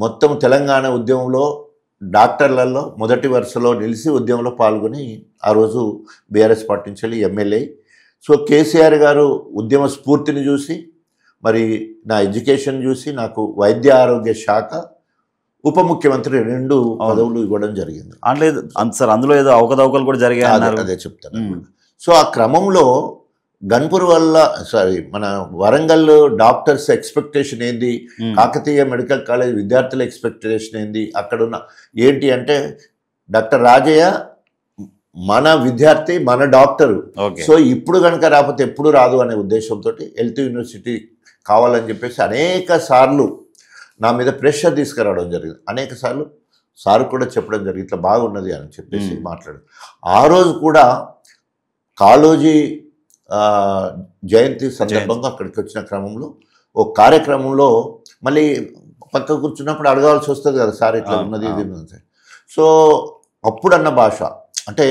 మొత్తం తెలంగాణ ఉద్యమంలో డాక్టర్లలో మొదటి వరుసలో నిలిచి ఉద్యమంలో పాల్గొని ఆ రోజు బీఆర్ఎస్ పార్టీ నుంచి వెళ్ళి ఎమ్మెల్యే. సో కేసీఆర్ గారు ఉద్యమ స్ఫూర్తిని చూసి, మరి నా ఎడ్యుకేషన్ చూసి నాకు వైద్య ఆరోగ్య శాఖ ఉప ముఖ్యమంత్రి 2 పదవులు ఇవ్వడం జరిగింది. సార్ అందులో ఏదో అవకతవకలు కూడా జరిగాయి, అదే చెప్తాను. సో ఆ క్రమంలో గన్పూర్ వల్ల మన వరంగల్ డాక్టర్స్ ఎక్స్పెక్టేషన్ ఏంది, కాకతీయ మెడికల్ కాలేజ్ విద్యార్థుల ఎక్స్పెక్టేషన్ ఏంది, అక్కడున్న ఏంటి అంటే డాక్టర్ రాజయ్య మన విద్యార్థి, మన డాక్టరు. సో ఇప్పుడు కనుక రాకపోతే ఎప్పుడు రాదు అనే ఉద్దేశంతో హెల్త్ యూనివర్సిటీ కావాలని చెప్పేసి అనేక సార్లు నా మీద ప్రెషర్ తీసుకురావడం జరిగింది. అనేక సార్లు సార్ కూడా చెప్పడం జరిగింది ఇట్లా బాగున్నది అని చెప్పేసి మాట్లాడు. ఆ రోజు కూడా కాళోజీ జయంతి సందర్భంగా అక్కడికి వచ్చిన క్రమంలో ఒక కార్యక్రమంలో మళ్ళీ పక్క కూర్చున్నప్పుడు అడగాల్సి వస్తుంది కదా, సార్ ఇట్లా ఉన్నది ఇది ఉన్నది. సో అప్పుడన్న భాష అంటే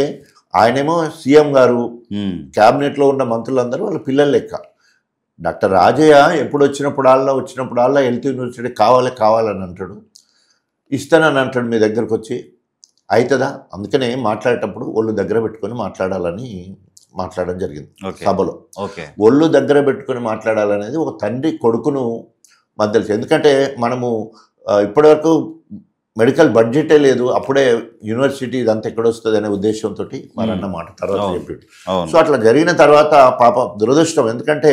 ఆయనేమో సీఎం గారు, క్యాబినెట్లో ఉన్న మంత్రులందరూ వాళ్ళ పిల్లల లెక్క. డాక్టర్ రాజయ్య ఎప్పుడు వచ్చినప్పుడల్లా హెల్త్ యూనివర్సిటీ కావాలని అంటాడు, ఇస్తానని అంటాడు. మీ దగ్గరకు వచ్చి అవుతుందా? అందుకనే మాట్లాడేటప్పుడు ఒళ్ళు దగ్గర పెట్టుకొని మాట్లాడాలని మాట్లాడడం జరిగింది ఓకే. సభలో. ఓకే. ఒళ్ళు దగ్గర పెట్టుకుని మాట్లాడాలనేది ఒక తండ్రి కొడుకును మధ్యలో. ఎందుకంటే మనము ఇప్పటివరకు మెడికల్ బడ్జెటే లేదు, అప్పుడే యూనివర్సిటీ ఇదంతా ఎక్కడొస్తుంది అనే ఉద్దేశంతో వారు అన్న మాట తర్వాత చెప్పిండు. సో అట్లా జరిగిన తర్వాత పాప దురదృష్టం. ఎందుకంటే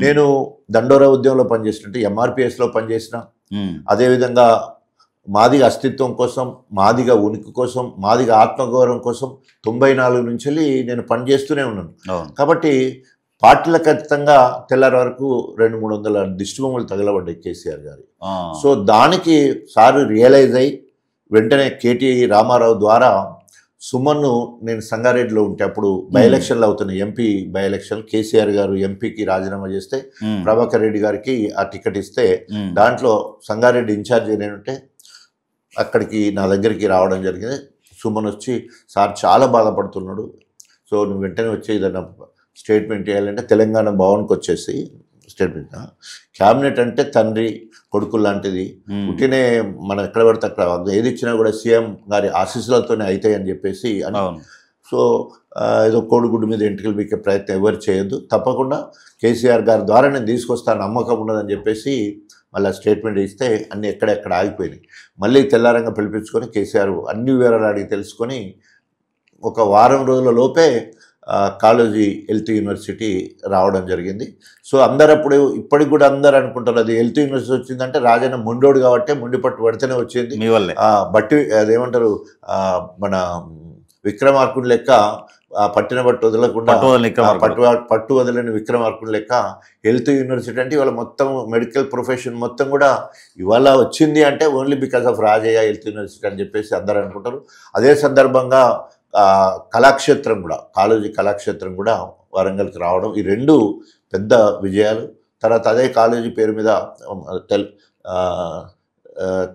నేను దండోరా ఉద్యమంలో పనిచేసినట్టు ఎంఆర్పిఎస్లో పనిచేసిన, అదేవిధంగా మాదిగ అస్తిత్వం కోసం, మాదిగ ఉనికి కోసం, మాదిగ ఆత్మగౌరవం కోసం 94 నుంచి నేను పనిచేస్తూనే ఉన్నాను. కాబట్టి పార్టీలకు ఖచ్చితంగా తెల్లారి వరకు 200-300 దిష్టి బొమ్మలు తగలబడ్డాయి కేసీఆర్ గారి. సో దానికి సారు రియలైజ్ అయ్యి వెంటనే కేటీ రామారావు ద్వారా సుమన్ను, నేను సంగారెడ్డిలో ఉంటే అప్పుడు బై ఎలక్షన్లు అవుతున్నాయి, ఎంపీ బై ఎలక్షన్. కేసీఆర్ గారు ఎంపీకి రాజీనామా చేస్తే ప్రభాకర్ రెడ్డి గారికి ఆ టికెట్ ఇస్తే దాంట్లో సంగారెడ్డి ఇన్ఛార్జ్ నేనుంటే అక్కడికి నా దగ్గరికి రావడం జరిగింది. సుమన్ వచ్చి, సార్ చాలా బాధపడుతున్నాడు, సో నువ్వు వెంటనే వచ్చి ఏదైనా స్టేట్మెంట్ చేయాలంటే తెలంగాణ భవన్కి వచ్చేసి స్టేట్మెంట్. క్యాబినెట్ అంటే తండ్రి కొడుకు లాంటిది, పుట్టినే మనం ఎక్కడ పడితే అక్కడ ఏది ఇచ్చినా కూడా సీఎం గారి ఆశీస్సులతోనే అవుతాయి అని చెప్పేసి అని. సో ఏదో కోడిగుడ్డు మీద ఎంటికలు బీకే ప్రయత్నం ఎవరు చేయొద్దు, తప్పకుండా కేసీఆర్ గారి ద్వారా నేను తీసుకొస్తాను, నమ్మకం ఉన్నదని చెప్పేసి మళ్ళీ స్టేట్మెంట్ ఇస్తే అన్నీ ఎక్కడెక్కడ ఆగిపోయినాయి. మళ్ళీ తెల్లారంగా పిలిపించుకొని కేసీఆర్ అన్ని వివరాలు అడిగి తెలుసుకొని ఒక వారం రోజుల లోపే కాలేజీ హెల్త్ యూనివర్సిటీ రావడం జరిగింది. సో అందరు అప్పుడు ఇప్పటికి కూడా అందరు అనుకుంటారు అది హెల్త్ యూనివర్సిటీ వచ్చిందంటే రాజన్న మొండోడు కాబట్టి మొండి పట్టు పడితేనే వచ్చింది, బట్టి అదేమంటారు మన విక్రమార్కుడు లెక్క పట్టిన పట్టు వదలకుండా పట్టు వదలని విక్రమార్కుడు లెక్క హెల్త్ యూనివర్సిటీ అంటే ఇవాళ మొత్తం మెడికల్ ప్రొఫెషన్ మొత్తం కూడా ఇవాళ వచ్చింది అంటే only because of Rajaiah health university అని చెప్పేసి అందరు అనుకుంటారు. అదే సందర్భంగా కళాక్షేత్రం కూడా, కాలేజీ కళాక్షేత్రం కూడా వరంగల్కి రావడం, ఈ రెండు పెద్ద విజయాలు. తర్వాత అదే కాలేజీ పేరు మీద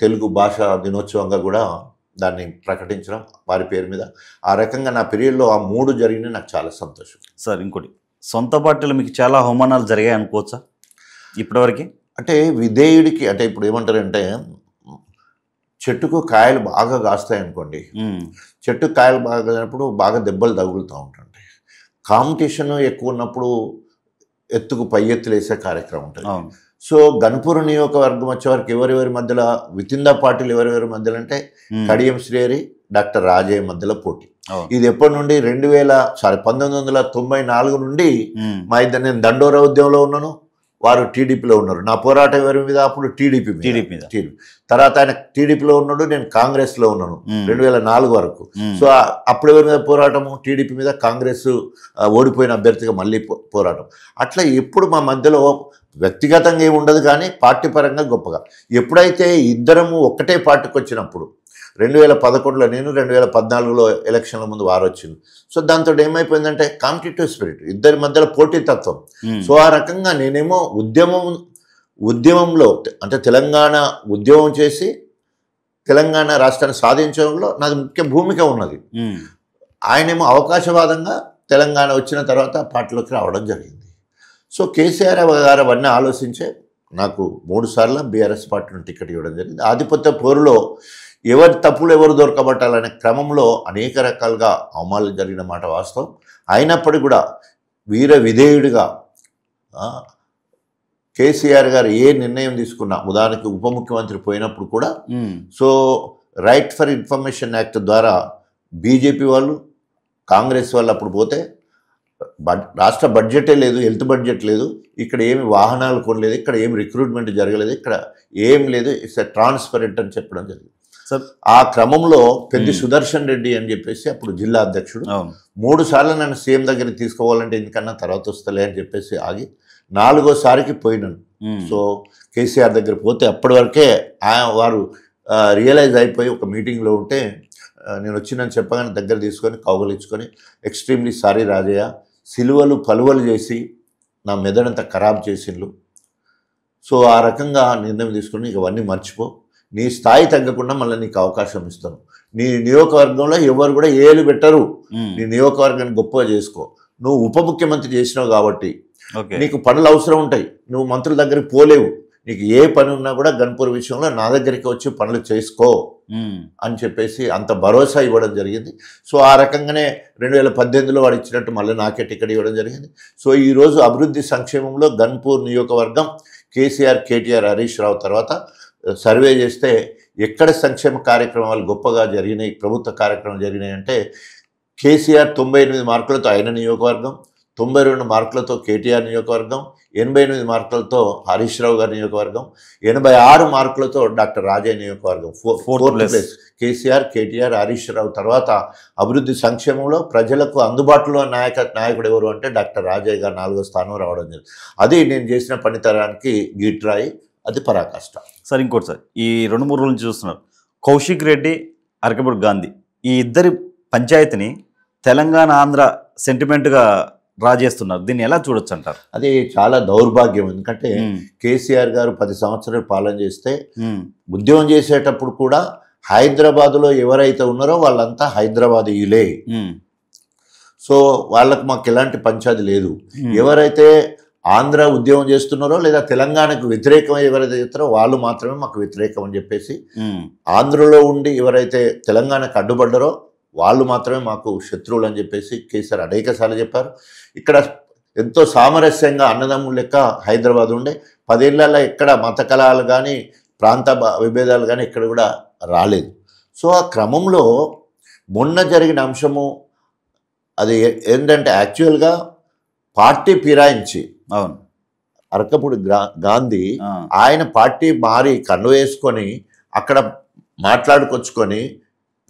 తెలుగు భాష దినోత్సవంగా కూడా దాన్ని ప్రకటించడం వారి పేరు మీద. ఆ రకంగా నా పీరియడ్లో ఆ 3 జరిగినాయి, నాకు చాలా సంతోషం. సార్ ఇంకోటి, సొంత పార్టీలో మీకు చాలా అవమానాలు జరిగాయి అనుకోవచ్చా ఇప్పటివరకు? అంటే విధేయుడికి అంటే ఇప్పుడు ఏమంటారంటే చెట్టుకు కాయలు బాగా కాస్తాయి అనుకోండి, చెట్టుకు కాయలు బాగా కాసినప్పుడు బాగా దెబ్బలు తగులుతూ ఉంటుంది. కాంపిటీషన్ ఎక్కువ ఉన్నప్పుడు ఎత్తుకు పై ఎత్తులు వేసే కార్యక్రమం ఉంటుంది. సో గన్పూర్ నియోజకవర్గం వచ్చేవారికి ఎవరెవరి మధ్యలో వితిన్ ద పార్టీలు ఎవరెవరి మధ్యలో అంటే కడియం శ్రీహరి, డాక్టర్ రాజయ్య మధ్యలో పోటీ. ఇది ఎప్పటి నుండి 1994 నుండి మా ఇద్దరు, నేను దండోరా ఉద్యమంలో ఉన్నాను, వారు టీడీపీలో ఉన్నారు. నా పోరాటం ఎవరి మీద అప్పుడు టీడీపీ మీద. తర్వాత ఆయన టీడీపీలో ఉన్నాడు, నేను కాంగ్రెస్లో ఉన్నాను 2004 వరకు. సో అప్పుడు ఎవరి మీద పోరాటము? టీడీపీ మీద. కాంగ్రెస్ ఓడిపోయిన అభ్యర్థిగా మళ్ళీ పోరాటం. అట్లా ఎప్పుడు మా మధ్యలో వ్యక్తిగతంగా ఏమి ఉండదు, కానీ పార్టీ పరంగా గొప్పగా. ఎప్పుడైతే ఇద్దరము ఒక్కటే పార్టీకి వచ్చినప్పుడు 2011లో నేను, 2014లో ఎలక్షన్ల ముందు వారు వచ్చింది. సో దాంతో ఏమైపోయిందంటే కాంపిటేటివ్ స్పిరిట్, ఇద్దరి మధ్యలో పోటీతత్వం. సో ఆ రకంగా నేనేమో ఉద్యమంలో అంటే తెలంగాణ ఉద్యమం చేసి తెలంగాణ రాష్ట్రాన్ని సాధించడంలో నాది ముఖ్య భూమిక ఉన్నది. ఆయనేమో అవకాశవాదంగా తెలంగాణ వచ్చిన తర్వాత పార్టీలోకి రావడం జరిగింది. సో కేసీఆర్ గారు అవన్నీ ఆలోచించే నాకు 3 సార్లు బీఆర్ఎస్ పార్టీలో టికెట్ ఇవ్వడం జరిగింది. ఆధిపత్య పోరులో ఎవరి తప్పులు ఎవరు దొరకబట్టాలనే క్రమంలో అనేక రకాలుగా అవమానాలు జరిగిన మాట వాస్తవం. అయినప్పటికీ కూడా వీర విధేయుడిగా కేసీఆర్ గారు ఏ నిర్ణయం తీసుకున్నా, ఉదాహరణకి ఉప ముఖ్యమంత్రి పోయినప్పుడు కూడా so right for information act ద్వారా బీజేపీ వాళ్ళు, కాంగ్రెస్ వాళ్ళు అప్పుడు పోతే రాష్ట్ర బడ్జెటే లేదు, హెల్త్ బడ్జెట్ లేదు, ఇక్కడ ఏమి వాహనాలు కొనలేదు, ఇక్కడ ఏమి రిక్రూట్మెంట్ జరగలేదు, ఇక్కడ ఏం లేదు, ఇట్స్ ఎ ట్రాన్స్పరెంట్ అని చెప్పడం జరిగింది. ఆ క్రమంలో పెద్ది సుదర్శన్ రెడ్డి అని చెప్పేసి అప్పుడు జిల్లా అధ్యక్షుడు 3 సార్లు నన్ను సీఎం దగ్గరికి తీసుకోవాలంటే ఎందుకన్నా తర్వాత వస్తలే అని చెప్పేసి ఆగి 4వసారికి పోయినాను. సో కేసీఆర్ దగ్గర పోతే అప్పటి వరకే వారు రియలైజ్ అయిపోయి ఒక మీటింగ్లో ఉంటే నేను వచ్చిందని చెప్పగానే దగ్గర తీసుకొని కౌగలించుకొని ఎక్స్ట్రీమ్లీ సారీ రాజయ్య, సిలువలు పలువలు చేసి నా మెదడంతా ఖరాబ్ చేసిండ్రు. సో ఆ రకంగా నిర్ణయం తీసుకుని ఇవన్నీ మర్చిపో, నీ స్థాయి తగ్గకుండా మళ్ళీ నీకు అవకాశం ఇస్తాను, నీ నియోజకవర్గంలో ఎవరు కూడా ఏలు పెట్టరు, నీ నియోజకవర్గాన్ని గొప్పగా చేసుకో, నువ్వు ఉప ముఖ్యమంత్రి చేసినావు కాబట్టి నీకు పనులు అవసరం ఉంటాయి, నువ్వు మంత్రుల దగ్గరికి పోలేవు, నీకు ఏ పని ఉన్నా కూడా గన్పూర్ విషయంలో నా దగ్గరికి వచ్చి పనులు చేసుకో అని చెప్పేసి అంత భరోసా ఇవ్వడం జరిగింది. సో ఆ రకంగానే 2018లో వాడు ఇచ్చినట్టు మళ్ళీ నాకే టికెట్ ఇవ్వడం జరిగింది. సో ఈరోజు అభివృద్ధి సంక్షేమంలో గన్పూర్ నియోజకవర్గం కేసీఆర్, కేటీఆర్, హరీష్ రావు తర్వాత సర్వే చేస్తే ఎక్కడ సంక్షేమ కార్యక్రమాలు గొప్పగా జరిగినాయి, ప్రభుత్వ కార్యక్రమాలు జరిగినాయి అంటే కేసీఆర్ 98 మార్కులతో ఆయన నియోజకవర్గం, 92 మార్కులతో కేటీఆర్ నియోజకవర్గం, 88 మార్కులతో హరీష్ రావు గారి నియోజకవర్గం, 86 మార్కులతో డాక్టర్ రాజయ్య నియోజకవర్గం. ఫోర్త్ ప్లేస్ కేసీఆర్, కేటీఆర్, హరీష్ రావు తర్వాత అభివృద్ధి సంక్షేమంలో ప్రజలకు అందుబాటులో నాయకుడు ఎవరు అంటే డాక్టర్ రాజయ్య గారు 4వ స్థానం రావడం జరిగింది. అది నేను చేసిన పనితరానికి గీట్రాయి, అది పరాకాష్ట. సార్ ఇంకోటి సార్, ఈ 2-3 రోజుల నుంచి చూస్తున్నారు కౌశిక్ రెడ్డి, అరకపూడి గాంధీ ఈ ఇద్దరి పంచాయతీని తెలంగాణ ఆంధ్ర సెంటిమెంట్గా డ్రా చేస్తున్నారు. దీన్ని ఎలా చూడొచ్చు అంటారు? అది చాలా దౌర్భాగ్యం. ఎందుకంటే కేసీఆర్ గారు 10 సంవత్సరాలు పాలన చేస్తే ఉద్యమం చేసేటప్పుడు కూడా హైదరాబాద్లో ఎవరైతే ఉన్నారో వాళ్ళంతా హైదరాబాదీయులే. సో వాళ్ళకు మాకు ఎలాంటి పంచాది లేదు. ఎవరైతే ఆంధ్ర ఉద్యమం చేస్తున్నారో లేదా తెలంగాణకు వ్యతిరేకం ఎవరైతే చేస్తారో వాళ్ళు మాత్రమే మాకు వ్యతిరేకం అని చెప్పేసి, ఆంధ్రలో ఉండి ఎవరైతే తెలంగాణకు అడ్డుపడ్డారో వాళ్ళు మాత్రమే మాకు శత్రువులు అని చెప్పేసి కేసీఆర్ అనేకసార్లు చెప్పారు. ఇక్కడ ఎంతో సామరస్యంగా అన్నదమ్ముల లెక్క హైదరాబాద్ ఉండే 10 ఏళ్లలో ఎక్కడ మత కలహాలు కానీ ప్రాంత విభేదాలు కానీ ఎక్కడ కూడా రాలేదు. సో ఆ క్రమంలో మొన్న జరిగిన అంశము అది ఏంటంటే యాక్చువల్గా పార్టీ ఫిరాయించి అరకపూడి గాంధీ ఆయన పార్టీ మారి కన్ను వేసుకొని అక్కడ మాట్లాడుకొచ్చుకొని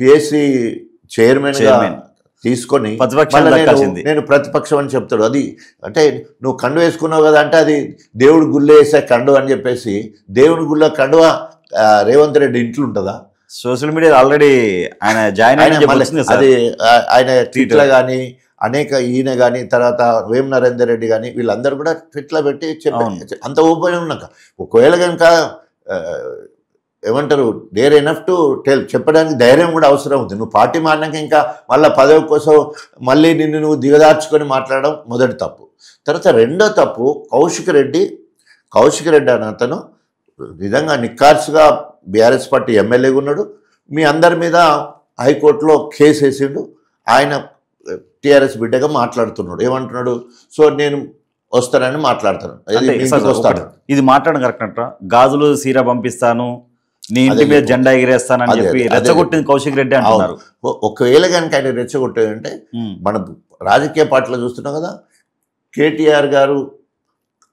పిఎస్సి చైర్మన్ గా తీసుకొని నేను ప్రతిపక్షం అని చెప్తాడు. అది అంటే నువ్వు కండు వేసుకున్నావు కదా అంటే అది దేవుడి గుళ్ళో వేసే కండు అని చెప్పేసి, దేవుడి గుళ్ళో కండువ రేవంత్ రెడ్డి ఇంట్లో ఉంటుందా? సోషల్ మీడియా ఆల్రెడీ ఆయన జాయిన్ అది ఆయన ట్వీట్లో కానీ అనేక ఈయన కానీ తర్వాత వేం నరేందర్ రెడ్డి కానీ వీళ్ళందరూ కూడా ట్విట్లో పెట్టి చెప్పారు. అంత ఓపెన్ ఉన్నాక ఒకవేళ కనుక ఏమంటారు డేర్ ఎనఫ్ టు టెల్ చెప్పడానికి ధైర్యం కూడా అవసరం ఉంది. నువ్వు పార్టీ మారినాక ఇంకా మళ్ళీ పదవి కోసం మళ్ళీ నిన్ను నువ్వు దిగదార్చుకొని మాట్లాడడం మొదటి తప్పు. తర్వాత రెండో తప్పు కౌశిక్ రెడ్డి అనే అతను నిజంగా నిక్కార్సుగా బీఆర్ఎస్ పార్టీ ఎమ్మెల్యేగా ఉన్నాడు. మీ అందరి మీద హైకోర్టులో కేసు వేసిండు. ఆయన టీఆర్ఎస్ బిడ్డగా మాట్లాడుతున్నాడు. ఏమంటున్నాడు? సో నేను వస్తానని మాట్లాడుతున్నాను. ఇది మాట్లాడడం కరెక్ట్ అంటారా? గాజులు సీరా పంపిస్తాను, నీ ఇంటి మీద జెండా ఎగిరేస్తానని చెప్పి రెచ్చగొట్టింది కౌశిక్ రెడ్డి అంటున్నారు. ఒకవేళ కనుక ఆయన రెచ్చగొట్టేదంటే మన రాజకీయ పార్టీలో చూస్తున్నాం కదా, కేటీఆర్ గారు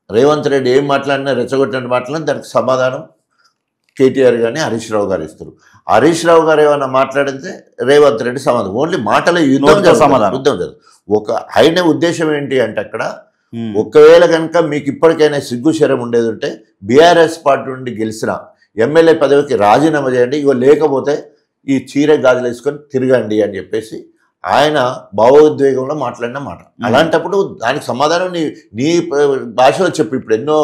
రేవంత్ రెడ్డి ఏం మాట్లాడినా రెచ్చగొట్టినట్టు మాట్లాడినా దానికి సమాధానం కేటీఆర్ గారిని హరీష్ రావు గారు ఇస్తారు. హరీష్ రావు గారు ఏమైనా మాట్లాడితే రేవంత్ రెడ్డి సమాధానం. ఓన్లీ మాటల యుద్ధం జరుగుతుంది. ఒక ఆయన ఉద్దేశం ఏంటి అంటే అక్కడ ఒకవేళ కనుక మీకు ఇప్పటికైనా సిగ్గు శరం ఉండేది ఉంటే బీఆర్ఎస్ పార్టీ నుండి గెలిచిన ఎమ్మెల్యే పదవికి రాజీనామా చేయండి, ఇగో లేకపోతే ఈ చీర గాజులు వేసుకొని తిరగండి అని చెప్పేసి ఆయన భావోద్వేగంలో మాట్లాడిన మాట. అలాంటప్పుడు దానికి సమాధానం నీ భాషలో చెప్పు. ఇప్పుడు ఎన్నో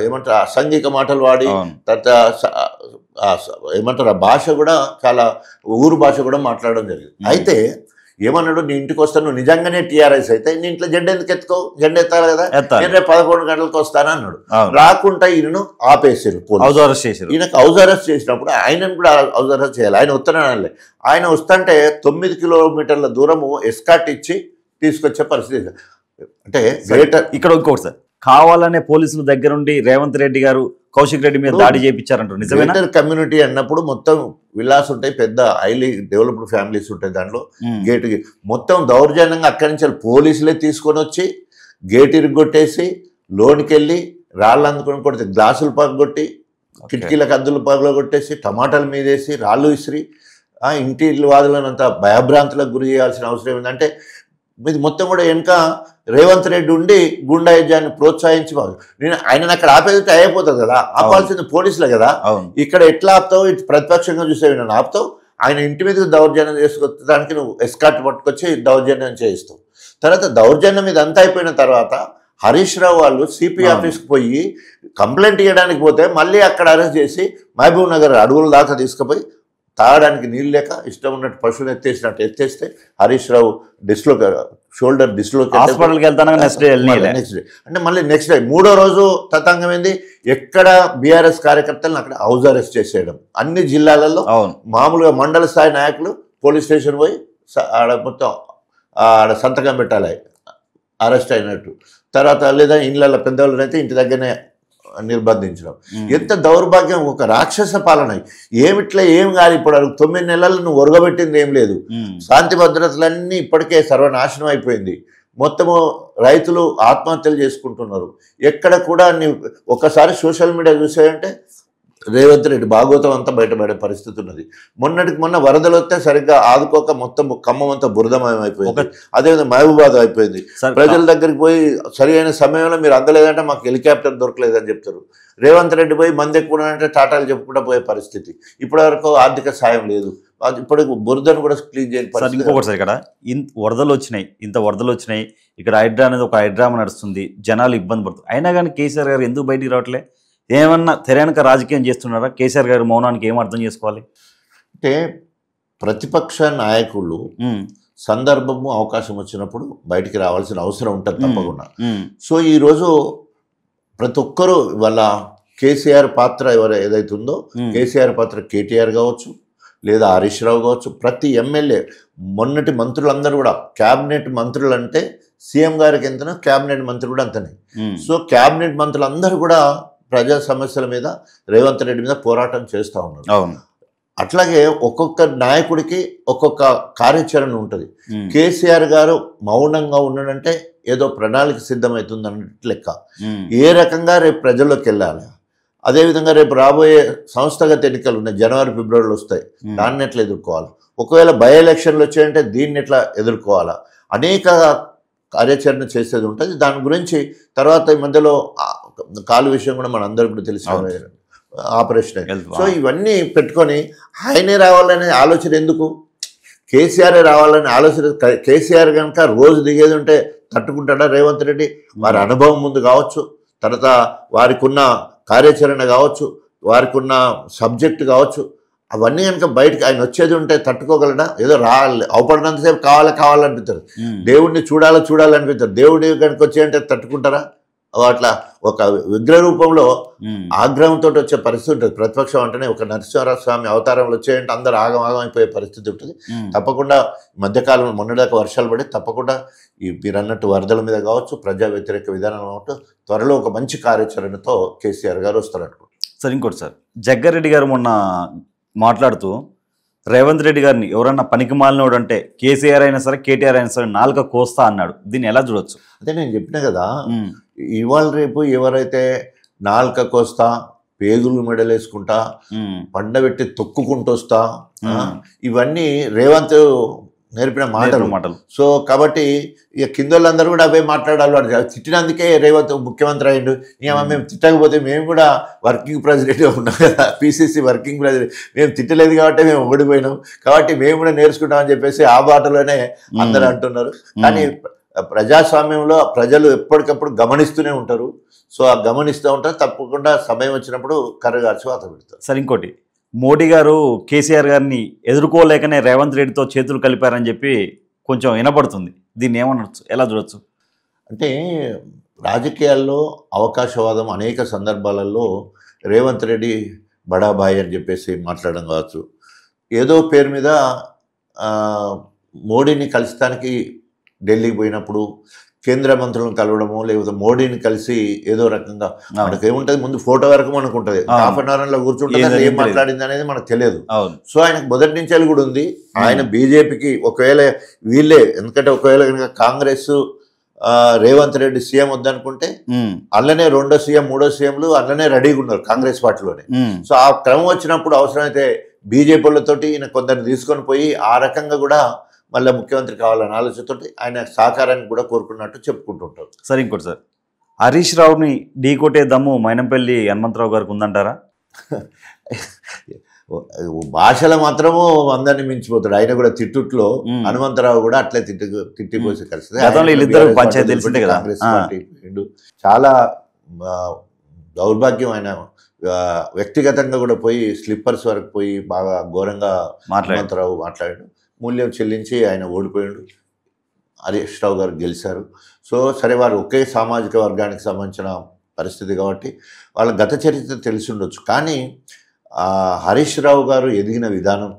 ఏమంటారు అసాంఘిక మాటలు వాడి తర్వాత ఏమంటారు ఆ భాష కూడా చాలా ఊరు భాష కూడా మాట్లాడడం జరిగింది. అయితే ఏమన్నాడు, నీ ఇంటికి వస్తాను, నువ్వు నిజంగానే టీఆర్ఎస్ అయితే నీ ఇంట్లో జెండా ఎందుకు ఎత్తుకో, జెండా ఎత్తాలి కదా, నేను రేపు 11 గంటలకు వస్తాను అన్నాడు. రాకుండా ఈయనను ఆపేసారు పోలీసు. ఈయనకు హౌస్ అరెస్ట్ చేసినప్పుడు ఆయనను కూడా హౌస్ అరెస్ట్ చేయాలి. ఆయన వస్తానలే, ఆయన వస్తుంటే 9 కిలోమీటర్ల దూరము ఎస్కాట్ ఇచ్చి తీసుకొచ్చే పరిస్థితి. అంటే ఇక్కడ ఇంకోటి సార్, కావాలనే పోలీసుల దగ్గర నుండి రేవంత్ రెడ్డి గారు కౌశిక్ రెడ్డి మీద దాడి చేయించారంటారు. నిజమేనా? కమ్యూనిటీ అన్నప్పుడు మొత్తం విల్లాస్ ఉంటాయి, పెద్ద హైలీ డెవలప్డ్ ఫ్యామిలీస్ ఉంటాయి. దాంట్లో గేట్ మొత్తం దౌర్జన్యంగా అక్కడి నుంచి పోలీసులే తీసుకొని వచ్చి గేట్ ఇరుగొట్టేసి లోనికి వెళ్ళి రాళ్ళు అందుకొని కొడితే గ్లాసులు పగలగొట్టి కిటికీలకు అద్దులు పగలగొట్టేసి టమాటాల మీద వేసి రాళ్ళు విసిరి ఇంటి వాదులనంత భయభ్రాంతులకు గురి చేయాల్సిన అవసరం ఏంటంటే ఇది మొత్తం కూడా వెనుక రేవంత్ రెడ్డి ఉండి గుండాయుద్ధాన్ని ప్రోత్సహించి నేను ఆయన అక్కడ ఆపేది అయిపోతుంది కదా, ఆపాల్సింది పోలీసులే కదా. ఇక్కడ ఎట్లా ఆపుతావు, ఇటు ప్రతిపక్షంగా చూసేవి నన్ను ఆపుతావు, ఆయన ఇంటి మీద దౌర్జన్యం చేసుకొచ్చడానికి నువ్వు ఎస్కాట్ పట్టుకొచ్చి దౌర్జన్యం చేయిస్తావు. తర్వాత దౌర్జన్యం మీద అంతా అయిపోయిన తర్వాత హరీష్ రావు వాళ్ళు సిపి ఆఫీస్కి పోయి కంప్లైంట్ ఇవ్వడానికి పోతే మళ్ళీ అక్కడ అరెస్ట్ చేసి మహబూబ్ నగర్ అడవుల దాకా తీసుకుపోయి తాగడానికి నీళ్ళు లేక ఇష్టం ఉన్నట్టు పశువుని ఎత్తేసినట్టు ఎత్తేస్తే హరీష్ రావు షోల్డర్ హాస్పిటల్కి వెళ్తాను నెక్స్ట్ డే అంటే మళ్ళీ నెక్స్ట్ డే 3వ రోజు తతంగం ఏంది, ఎక్కడ బీఆర్ఎస్ కార్యకర్తలను అక్కడ హౌస్ అరెస్ట్ చేసేయడం. అన్ని జిల్లాలలో మామూలుగా మండల స్థాయి నాయకులు పోలీస్ స్టేషన్ పోయి ఆడ మొత్తం ఆడ సంతకం పెట్టాలి అరెస్ట్ అయినట్టు. తర్వాత లేదా ఇళ్ళ పెద్దవాళ్ళని అయితే ఇంటి దగ్గరనే నిర్బంధించడం. ఎంత దౌర్భాగ్యం, ఒక రాక్షస పాలన. ఏమిట్లా ఏం కాదు. ఇప్పుడు 9 నెలలు నువ్వు ఒరగబెట్టింది ఏం లేదు. శాంతి భద్రతలన్నీ ఇప్పటికే సర్వనాశనం అయిపోయింది. మొత్తము రైతులు ఆత్మహత్యలు చేసుకుంటున్నారు. ఎక్కడ కూడా ఒక్కసారి సోషల్ మీడియా చూసాయంటే రేవంత్ రెడ్డి భాగవతం అంతా బయటపడే పరిస్థితి ఉన్నది. మొన్న వరదలు వస్తే సరిగ్గా ఆదుకోక మొత్తం ఖమ్మం అంతా బురదమయం అయిపోయింది. అదేవిధంగా మహబూబాద్ అయిపోయింది. ప్రజల దగ్గరికి పోయి సరి అయిన సమయంలో మీరు అందలేదంటే మాకు హెలికాప్టర్ దొరకలేదని చెప్తారు. రేవంత్ రెడ్డి పోయి మంది ఎక్కువ అంటే టాటాలు చెప్పుకుంటూ పోయే పరిస్థితి. ఇప్పటి వరకు ఆర్థిక సాయం లేదు. ఇప్పుడు బురదను కూడా క్లీన్ చేయని పరిస్థితి. ఇంకొకటి సార్, ఇక్కడ వరదలు వచ్చినాయి, ఇంత వరదలు వచ్చినాయి, ఇక్కడ హైడ్రా అనేది ఒక హైడ్రామా నడుస్తుంది, జనాలు ఇబ్బంది పడుతుంది. అయినా కానీ కేసీఆర్ గారు ఎందుకు బయటికి రావట్లే? ఏమన్నా తెరానక రాజకీయం చేస్తున్నారా? కేసీఆర్ గారి మౌనానికి ఏం అర్థం చేసుకోవాలి? అంటే ప్రతిపక్ష నాయకులు సందర్భము అవకాశం వచ్చినప్పుడు బయటికి రావాల్సిన అవసరం ఉంటుంది తప్పకుండా. సో ఈరోజు ప్రతి ఒక్కరూ వాళ్ళ కేసీఆర్ పాత్ర ఏదైతే ఉందో, కేసీఆర్ పాత్ర కేటీఆర్ కావచ్చు లేదా హరీష్ రావు కావచ్చు, ప్రతి ఎమ్మెల్యే మొన్నటి మంత్రులందరూ కూడా క్యాబినెట్ మంత్రులు అంటే సీఎం గారికి ఎంతనో క్యాబినెట్ మంత్రులు కూడా అంతనే. సో క్యాబినెట్ మంత్రులందరూ కూడా ప్రజా సమస్యల మీద రేవంత్ రెడ్డి మీద పోరాటం చేస్తూ ఉన్నారు. అట్లాగే ఒక్కొక్క నాయకుడికి ఒక్కొక్క కార్యాచరణ ఉంటుంది. కేసీఆర్ గారు మౌనంగా ఉన్నాడంటే ఏదో ప్రణాళిక సిద్ధమవుతుంది అన్నట్టు లెక్క. ఏ రకంగా రేపు ప్రజల్లోకి వెళ్ళాలి, అదేవిధంగా రేపు రాబోయే సంస్థాగత ఎన్నికలు ఉన్నాయి, జనవరి ఫిబ్రవరిలో వస్తాయి, దాన్ని ఎట్లా ఎదుర్కోవాలి, ఒకవేళ బై ఎలక్షన్లు వచ్చాయంటే దీన్ని ఎట్లా ఎదుర్కోవాలా, అనేక కార్యాచరణ చేసేది ఉంటుంది. దాని గురించి తర్వాత ఈ మధ్యలో కాలు విషయం కూడా మన అందరికి కూడా తెలిసిన ఆపరేషన్. సో ఇవన్నీ పెట్టుకొని ఆయనే రావాలనే ఆలోచన ఎందుకు, కేసీఆర్ రావాలనే ఆలోచన. కేసీఆర్ కనుక రోజు దిగేది ఉంటే తట్టుకుంటాడా రేవంత్ రెడ్డి? వారి అనుభవం ముందు కావచ్చు, తర్వాత వారికి ఉన్న కార్యాచరణ కావచ్చు, వారికి ఉన్న సబ్జెక్టు కావచ్చు, అవన్నీ కనుక బయటకు ఆయన వచ్చేది ఉంటే తట్టుకోగలడా? ఏదో రావాలి అవపడినంతసేపు కావాలనిపిస్తారు, దేవుడిని చూడాలనిపిస్తారు. దేవుడి కనుక వచ్చేయంటే తట్టుకుంటారా? అట్లా ఒక విగ్రహ రూపంలో ఆగ్రహంతో వచ్చే పరిస్థితి ఉంటుంది. ప్రతిపక్షం అంటేనే ఒక నరసింహరావు స్వామి అవతారంలో వచ్చేయంటే అందరూ ఆగం అయిపోయే పరిస్థితి ఉంటుంది. తప్పకుండా మధ్యకాలంలో మొన్నదాకా వర్షాలు పడి తప్పకుండా మీరు అన్నట్టు వరదల మీద కావచ్చు, ప్రజా వ్యతిరేక విధానం కావచ్చు, త్వరలో ఒక మంచి కార్యాచరణతో కేసీఆర్ గారు వస్తారనుకుంటున్నారు. సార్ ఇంకోటి సార్, జగ్గారెడ్డి గారు మొన్న మాట్లాడుతూ రేవంత్ రెడ్డి గారిని ఎవరన్నా పనికి మాలినోడు అంటే కేసీఆర్ అయినా సరే కేటీఆర్ అయినా సరే నాలుక కోస్తా అన్నాడు. దీన్ని ఎలా చూడొచ్చు? అదే నేను చెప్పినా కదా, ఇవాళ రేపు ఎవరైతే నాలుక కోస్తా, పేగులు మెడలేసుకుంటా, పండబెట్టి తొక్కుకుంటూ వస్తా, ఇవన్నీ రేవంత్ నేర్పిన మాటలు. సో కాబట్టి ఇక కిందోళ్ళందరూ కూడా అవే మాట్లాడాలి. వాడు తిట్టినందుకే రేవంత్ ముఖ్యమంత్రి అయ్యిండు. ఇక మేము తిట్టకపోతే మేము కూడా వర్కింగ్ ప్రెసిడెంట్గా ఉన్నాం కదా, పిసిసి వర్కింగ్ ప్రెసిడెంట్. మేము తిట్టలేదు కాబట్టి మేము ఓడిపోయినాం, కాబట్టి మేము కూడా నేర్చుకుంటామని చెప్పేసి ఆ బాటలోనే అందరూ అంటున్నారు. కానీ ప్రజాస్వామ్యంలో ప్రజలు ఎప్పటికప్పుడు గమనిస్తూనే ఉంటారు. సో ఆ గమనిస్తూ ఉంటారు, తప్పకుండా సమయం వచ్చినప్పుడు కర్రగార్చి వాత పెడతారు. సార్ ఇంకోటి, మోడీ గారు కేసీఆర్ గారిని ఎదుర్కోలేకనే రేవంత్ రెడ్డితో చేతులు కలిపారని చెప్పి కొంచెం వినపడుతుంది. దీన్ని ఏమనొచ్చు, ఎలా చూడొచ్చు? అంటే రాజకీయాల్లో అవకాశవాదం అనేక సందర్భాలలో రేవంత్ రెడ్డి బడాబాయ్ అని చెప్పేసి మాట్లాడడం కావచ్చు, ఏదో పేరు మీద మోడీని కలుస్తానికి ఢిల్లీకి పోయినప్పుడు కేంద్ర మంత్రులను కలవడము, లేకపోతే మోడీని కలిసి ఏదో రకంగా మనకు ఏముంటుంది, ముందు ఫోటో వరకు మనకు ఉంటుంది, హాఫ్ అన్ అవర్ లో కూర్చుంటుంది, ఏం మాట్లాడింది అనేది మనకు తెలియదు. సో ఆయనకు మొదటి నుంచి కూడా ఉంది. ఆయన బీజేపీకి ఒకవేళ వీళ్ళే, ఎందుకంటే ఒకవేళ కనుక కాంగ్రెస్ రేవంత్ రెడ్డి సీఎం వద్దనుకుంటే అల్లనే రెండో సీఎం మూడో సీఎంలు అల్లనే రెడీగా ఉన్నారు కాంగ్రెస్ పార్టీలోనే. సో ఆ క్రమం వచ్చినప్పుడు అవసరమైతే బీజేపీలతోటి ఈయన కొందరిని తీసుకొని పోయి ఆ రకంగా కూడా మళ్ళీ ముఖ్యమంత్రి కావాలని ఆలోచనతో ఆయన సహకారాన్ని కూడా కోరుకున్నట్టు చెప్పుకుంటుంటారు. సరే ఇంకోటి సార్, హరీష్ రావుని ఢీకొట్టే దమ్ము మైనంపల్లి హనుమంతరావు గారికి ఉందంటారా? భాషలో మాత్రము అందరినీ మించిపోతాడు. ఆయన కూడా తిట్టుట్లో హనుమంతరావు కూడా అట్లే తిట్టిపోసి కలిసి కాంగ్రెస్ పార్టీ చాలా దౌర్భాగ్యం. ఆయన వ్యక్తిగతంగా కూడా పోయి స్లిప్పర్స్ వరకు పోయి బాగా ఘోరంగా మాట్లాడారు. హనుమంతరావు మాట్లాడాడు. మూల్యం చెల్లించి ఆయన ఓడిపోయాడు. హరీష్ రావు గారు గెలిచారు. సో సరే, వారు ఒకే సామాజిక వర్గానికి సంబంధించిన పరిస్థితి కాబట్టి వాళ్ళ గత చరిత్ర తెలిసి ఉండొచ్చు. కానీ హరీష్ రావు గారు ఎదిగిన విధానం,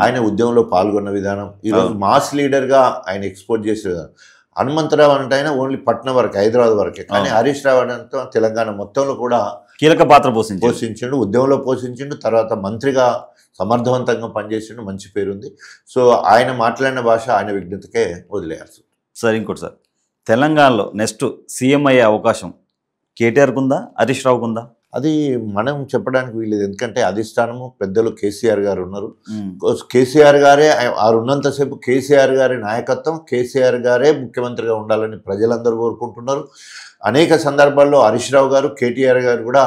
ఆయన ఉద్యమంలో పాల్గొన్న విధానం, ఈరోజు మాస్ లీడర్గా ఆయన ఎక్స్పోర్ట్ చేసే విధానం. హనుమంతరావు అంటే ఆయన ఓన్లీ పట్నం వరకు, హైదరాబాద్ వరకే. కానీ హరీష్ రావు అంటే తెలంగాణ మొత్తంలో కూడా కీలక పాత్ర పోషించిండు, ఉద్యమంలో పోషించిండు. తర్వాత మంత్రిగా సమర్థవంతంగా పనిచేసిండు, మంచి పేరుంది. సో ఆయన మాట్లాడిన భాష ఆయన విజ్ఞతకే వదిలేయాల్సి. సార్ ఇంకోటి సార్, తెలంగాణలో నెక్స్ట్ సీఎం అయ్యే అవకాశం కేటీఆర్కు ఉందా, హరీష్ రావుకు ఉందా? అది మనం చెప్పడానికి వీలేదు. ఎందుకంటే అధిష్టానము పెద్దలు కేసీఆర్ గారు ఉన్నారు. కేసీఆర్ గారే వారు ఉన్నంతసేపు కేసీఆర్ గారి నాయకత్వం, కేసీఆర్ గారే ముఖ్యమంత్రిగా ఉండాలని ప్రజలందరూ కోరుకుంటున్నారు. అనేక సందర్భాల్లో హరీష్ రావు గారు, కేటీఆర్ గారు కూడా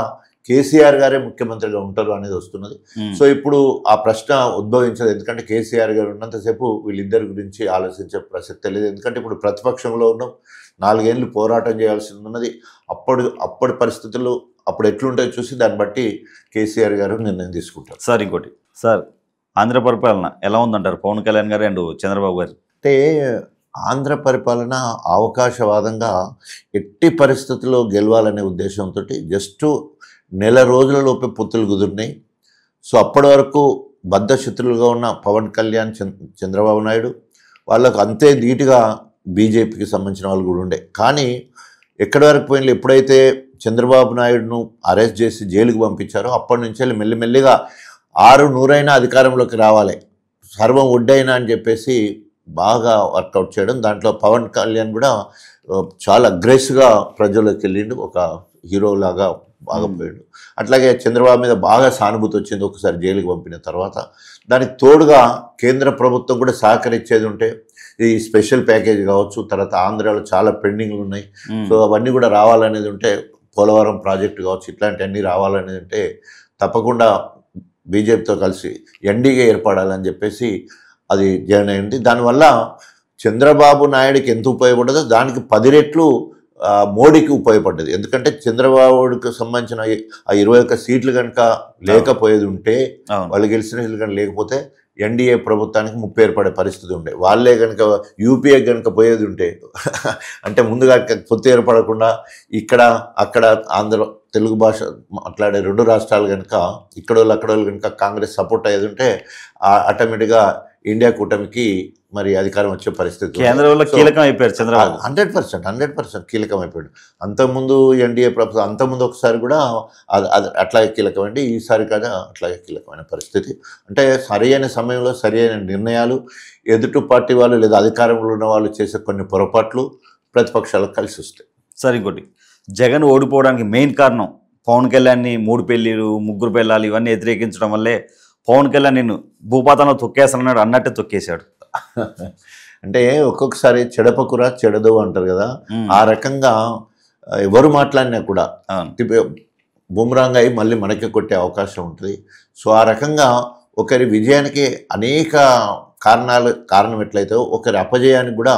కేసీఆర్ గారే ముఖ్యమంత్రిగా ఉంటారు అనేది వస్తున్నది. సో ఇప్పుడు ఆ ప్రశ్న ఉద్భవించదు. ఎందుకంటే కేసీఆర్ గారు ఉన్నంతసేపు వీళ్ళిద్దరి గురించి ఆలోచించే ప్రసక్తి లేదు. ఎందుకంటే ఇప్పుడు ప్రతిపక్షంలో ఉన్నాం, 4 ఏళ్ళు పోరాటం చేయాల్సి ఉన్నది. అప్పటి పరిస్థితులు అప్పుడు ఎట్లుంటాయో చూసి దాన్ని బట్టి కేసీఆర్ గారు నిర్ణయం తీసుకుంటారు. సార్ ఇంకోటి సార్, ఆంధ్ర పరిపాలన ఎలా ఉందంటారు పవన్ కళ్యాణ్ గారు అండ్ చంద్రబాబు గారు? అంటే ఆంధ్ర పరిపాలన అవకాశవాదంగా ఎట్టి పరిస్థితుల్లో గెలవాలనే ఉద్దేశంతో జస్ట్ నెల రోజులలోపే పొత్తులు కుదిరినాయి. సో అప్పటి వరకు బద్ధశత్రులుగా ఉన్న పవన్ కళ్యాణ్, చంద్రబాబు నాయుడు వాళ్ళకు అంతే ధీటుగా బీజేపీకి సంబంధించిన వాళ్ళు కూడా ఉండే. కానీ ఎక్కడి వరకు పోయిన ఎప్పుడైతే చంద్రబాబు నాయుడును అరెస్ట్ చేసి జైలుకు పంపించారో అప్పటి నుంచి మెల్లిమెల్లిగా 600 అధికారంలోకి రావాలి, సర్వం ఒడ్డైనా అని చెప్పేసి బాగా వర్కౌట్ చేయడం. దాంట్లో పవన్ కళ్యాణ్ కూడా చాలా అగ్రెసివ్గా ప్రజల్లోకి వెళ్ళిండు, ఒక హీరోలాగా బాగా పోయాడు. అట్లాగే చంద్రబాబు మీద బాగా సానుభూతి వచ్చింది ఒకసారి జైలుకి పంపిన తర్వాత. దానికి తోడుగా కేంద్ర ప్రభుత్వం కూడా సహకరించేది ఉంటే ఈ స్పెషల్ ప్యాకేజ్ కావచ్చు, తర్వాత ఆంధ్రాలో చాలా పెండింగ్లు ఉన్నాయి. సో అవన్నీ కూడా రావాలనేది ఉంటే, పోలవరం ప్రాజెక్టు కావచ్చు, ఇట్లాంటివన్నీ రావాలనేది ఉంటే తప్పకుండా బీజేపీతో కలిసి ఎన్డీఏ ఏర్పడాలని చెప్పేసి అది జాయిన్ అయింది. దానివల్ల చంద్రబాబు నాయుడికి ఎంత ఉపయోగపడదో దానికి 10 రెట్లు మోడీకి ఉపయోగపడ్డది. ఎందుకంటే చంద్రబాబుకి సంబంధించిన ఆ 21 సీట్లు కనుక లేకపోయేది ఉంటే, వాళ్ళు గెలిచిన సీట్లు కనుక లేకపోతే ఎన్డీఏ ప్రభుత్వానికి ముప్పు ఏర్పడే పరిస్థితి ఉండే. వాళ్ళే కనుక యూపీఏ కనుక పోయేది ఉంటే అంటే ముందుగా పొత్తు ఏర్పడకుండా ఇక్కడ అక్కడ ఆంధ్ర తెలుగు భాష మాట్లాడే 2 రాష్ట్రాలు కనుక ఇక్కడోళ్ళు అక్కడోళ్ళు కనుక కాంగ్రెస్ సపోర్ట్ అయ్యేది ఉంటే ఆటోమేటిక్గా ఇండియా కూటమికి మరి అధికారం వచ్చే పరిస్థితి. కేంద్రంలో కీలకం అయిపోయాడు చంద్రబాబు. 100% కీలకం అయిపోయాడు. అంతకుముందు ఎన్డీఏ ప్రభుత్వం, అంతకుముందు ఒకసారి కూడా అట్లాగే కీలకమైంది, ఈసారి కదా అట్లాగే కీలకమైన పరిస్థితి. అంటే సరైన సమయంలో సరైన నిర్ణయాలు, ఎదుటి పార్టీ వాళ్ళు లేదా అధికారంలో ఉన్న వాళ్ళు చేసే కొన్ని పొరపాట్లు ప్రతిపక్షాలకు కలిసి వస్తాయి. సార్ ఇంకోటి, జగన్ ఓడిపోవడానికి మెయిన్ కారణం పవన్ కళ్యాణ్ని 3 పెళ్ళిళ్ళు 3 పెళ్ళాలు ఇవన్నీ వ్యతిరేకించడం వల్లే పవన్ కళ్యాణ్ నిన్ను భూపాతంలో తొక్కేస్తానన్నాడు, అన్నట్టే తొక్కేశాడు. అంటే ఒక్కొక్కసారి చెడపకుర చెడదు అంటారు కదా, ఆ రకంగా ఎవరు మాట్లాడినా కూడా బుమ్రాంగ్ అయి మళ్ళీ మనకి కొట్టే అవకాశం ఉంటుంది. సో ఆ రకంగా ఒకరి విజయానికి అనేక కారణం ఎట్లయితే ఒకరి అపజయానికి కూడా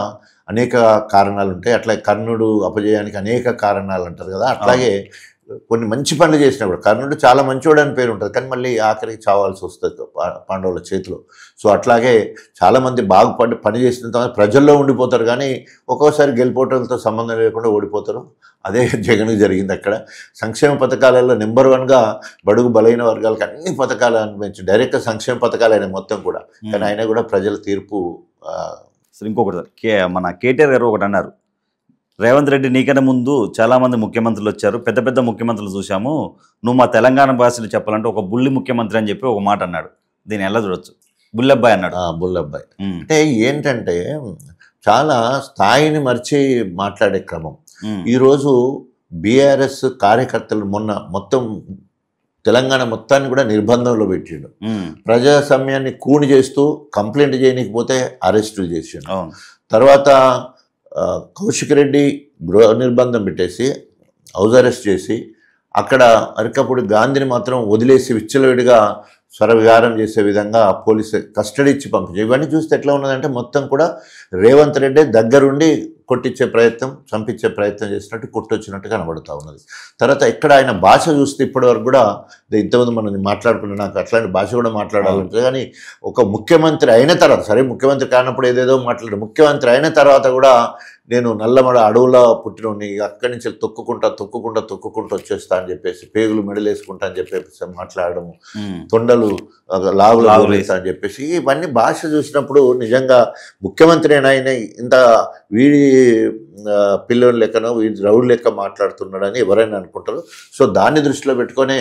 అనేక కారణాలు ఉంటాయి. అట్లా కర్ణుడు అపజయానికి అనేక కారణాలు అంటారు కదా, అట్లాగే కొన్ని మంచి పనులు చేసినప్పుడు కర్ణుడు చాలా మంచివాడు అని పేరు ఉంటుంది, కానీ మళ్ళీ ఆఖరికి చావాల్సి వస్తుంది పాండవుల చేతిలో. సో అట్లాగే చాలామంది బాగుపడి పని చేసిన తర్వాత ప్రజల్లో ఉండిపోతారు, కానీ ఒక్కోసారి గెలిపోవడంతో సంబంధం లేకుండా ఓడిపోతారు. అదే జగన్ జరిగింది. అక్కడ సంక్షేమ పథకాలలో నెంబర్ 1గా బడుగు బలైన వర్గాలకు అన్ని పథకాలు అనిపించి డైరెక్ట్గా సంక్షేమ పథకాలు అయినా మొత్తం కూడా, కానీ అయినా కూడా ప్రజల తీర్పు. ఇంకొకటి మన కేటీఆర్ గారు ఒకటి అన్నారు, రేవంత్ రెడ్డి నీకన్నా ముందు చాలామంది ముఖ్యమంత్రులు వచ్చారు, పెద్ద పెద్ద ముఖ్యమంత్రులు చూసాము, నువ్వు మా తెలంగాణ భాషలో చెప్పాలంటే ఒక బుల్లి ముఖ్యమంత్రి అని చెప్పి ఒక మాట అన్నాడు. దీన్ని ఎలా చూడొచ్చు? బుల్లబ్బాయి అన్నాడు. బుల్లబ్బాయి అంటే ఏంటంటే చాలా స్థాయిని మర్చి మాట్లాడే క్రమం. ఈరోజు బీఆర్ఎస్ కార్యకర్తలు మొత్తం తెలంగాణ మొత్తాన్ని కూడా నిర్బంధంలో పెట్టిండు. ప్రజాస్వామ్యాన్ని కూని చేస్తూ కంప్లైంట్ చేయనీకపోతే అరెస్టులు చేసిండు. తర్వాత కౌశిక్ రెడ్డి గృహ నిర్బంధం పెట్టేసి హౌస్ అరెస్ట్ చేసి అక్కడ అరకపూడి గాంధీని మాత్రం వదిలేసి విచ్చలవిడిగా స్వరవిహారం చేసే విధంగా పోలీసు కస్టడీ ఇచ్చి పంపించారు. ఇవన్నీ చూస్తే ఎట్లా ఉన్నదంటే మొత్తం కూడా రేవంత్ రెడ్డి దగ్గరుండి కొట్టించే ప్రయత్నం, చంపించే ప్రయత్నం చేసినట్టు కొట్టొచ్చినట్టు కనబడుతూ ఉన్నది. తర్వాత ఎక్కడ ఆయన భాష చూస్తే ఇప్పటివరకు కూడా ఇంతకుముందు మనం మాట్లాడుకున్నా, నాకు అట్లాంటి భాష కూడా మాట్లాడాలంటే, కానీ ఒక ముఖ్యమంత్రి అయిన తర్వాత, సరే ముఖ్యమంత్రి కానప్పుడు ఏదేదో మాట్లాడారు, ముఖ్యమంత్రి అయిన తర్వాత కూడా నేను నల్లమడ అడవులో పుట్టినోని, అక్కడి నుంచి తొక్కుకుంటూ వచ్చేస్తా అని చెప్పేసి, పేగులు మెడలేసుకుంటా అని చెప్పేసి మాట్లాడము, తొండలు లాగులు వేస్తా అని చెప్పేసి, ఇవన్నీ భాష చూసినప్పుడు నిజంగా ముఖ్యమంత్రి ఆయన ఇంత వీడి పిల్లల లెక్కనో వీడి రౌడ్ లెక్క మాట్లాడుతున్నాడని ఎవరైనా అనుకుంటారు. సో దాన్ని దృష్టిలో పెట్టుకొని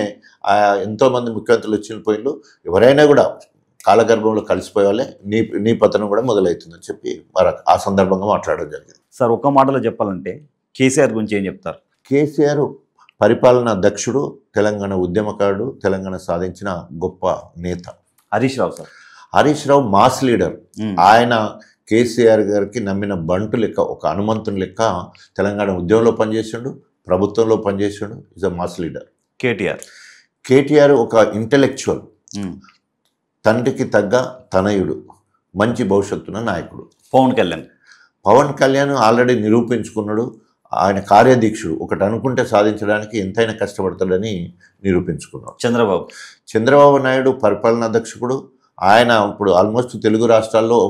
ఎంతోమంది ముఖ్యమంత్రులు వచ్చిన పోయిళ్ళు, ఎవరైనా కూడా కాలగర్భంలో కలిసిపోయే వాళ్ళే, నీ పతనం కూడా మొదలవుతుందని చెప్పి మరి ఆ సందర్భంగా మాట్లాడడం జరిగింది. సార్, ఒక్క మాటలో చెప్పాలంటే కేసీఆర్ గురించి ఏం చెప్తారు? కేసీఆర్ పరిపాలనా దక్షుడు, తెలంగాణ ఉద్యమకారుడు, తెలంగాణ సాధించిన గొప్ప నేత. Harish Rao sir, Harish Rao mass leader. ఆయన కేసీఆర్ గారికి నమ్మిన బంటు లెక్క, ఒక హనుమంతుని లెక్క తెలంగాణ ఉద్యమంలో పనిచేసాడు, ప్రభుత్వంలో పనిచేసాడు. Is a mass leader. KTR ఒక ఇంటెలెక్చువల్, తండ్రికి తగ్గ తనయుడు, మంచి భవిష్యత్తున్న నాయకుడు. పవన్ కళ్యాణ్ ఆల్రెడీ నిరూపించుకున్నాడు. ఆయన కార్యదీక్షుడు, ఒకటి అనుకుంటే సాధించడానికి ఎంతైనా కష్టపడతాడని నిరూపించుకున్నాడు. చంద్రబాబు నాయుడు పరిపాలనా దక్షకుడు. ఆయన ఇప్పుడు ఆల్మోస్ట్ తెలుగు రాష్ట్రాల్లో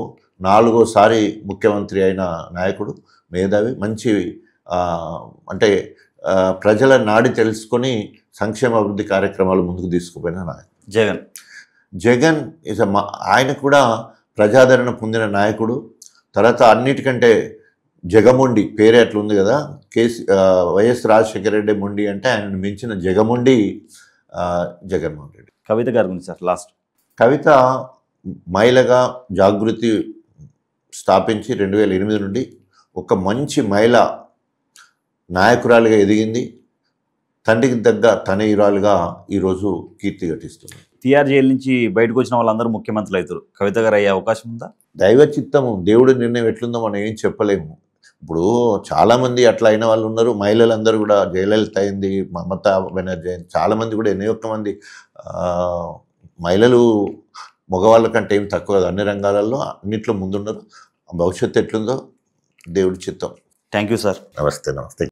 4వసారి ముఖ్యమంత్రి అయిన నాయకుడు, మేధావి, మంచి అంటే ప్రజల నాడి తెలుసుకొని సంక్షేమ అభివృద్ధి కార్యక్రమాలు ముందుకు తీసుకుపోయిన నాయకుడు. జగన్ ఆయన కూడా ప్రజాదరణ పొందిన నాయకుడు. తర్వాత అన్నిటికంటే జగమొండి పేరే అట్లా ఉంది కదా, వైఎస్ రాజశేఖర రెడ్డి మొండి అంటే ఆయనను మించిన జగమొండి జగన్మోహన్ రెడ్డి. కవిత గారి గురించి సార్, లాస్ట్. కవిత మహిళగా జాగృతి స్థాపించి 2008 నుండి ఒక మంచి మహిళా నాయకురాలిగా ఎదిగింది. తండ్రికి తగ్గ తనయురాలుగా ఈరోజు కీర్తి ఘటిస్తుంది. TR జైలు నుంచి బయటకు వచ్చిన వాళ్ళందరూ ముఖ్యమంత్రులు అవుతారు. కవిత గారు అయ్యే అవకాశం ఉందా? దైవ చిత్తము, దేవుడి నిర్ణయం ఎట్లుందో మనం ఏం చెప్పలేము. ఇప్పుడు చాలామంది అట్లా అయిన వాళ్ళు ఉన్నారు. మహిళలందరూ కూడా జయలలిత అయింది, మమతా బెనర్జీ అయింది, చాలామంది కూడా ఎన్నో మంది మహిళలు మగవాళ్ళ కంటే ఏం తక్కువ కాదు. అన్ని రంగాలలో అన్నింటిలో ముందున్నారు. భవిష్యత్తు ఎట్లుందో దేవుడి చిత్తం. Thank you sir. నమస్తే.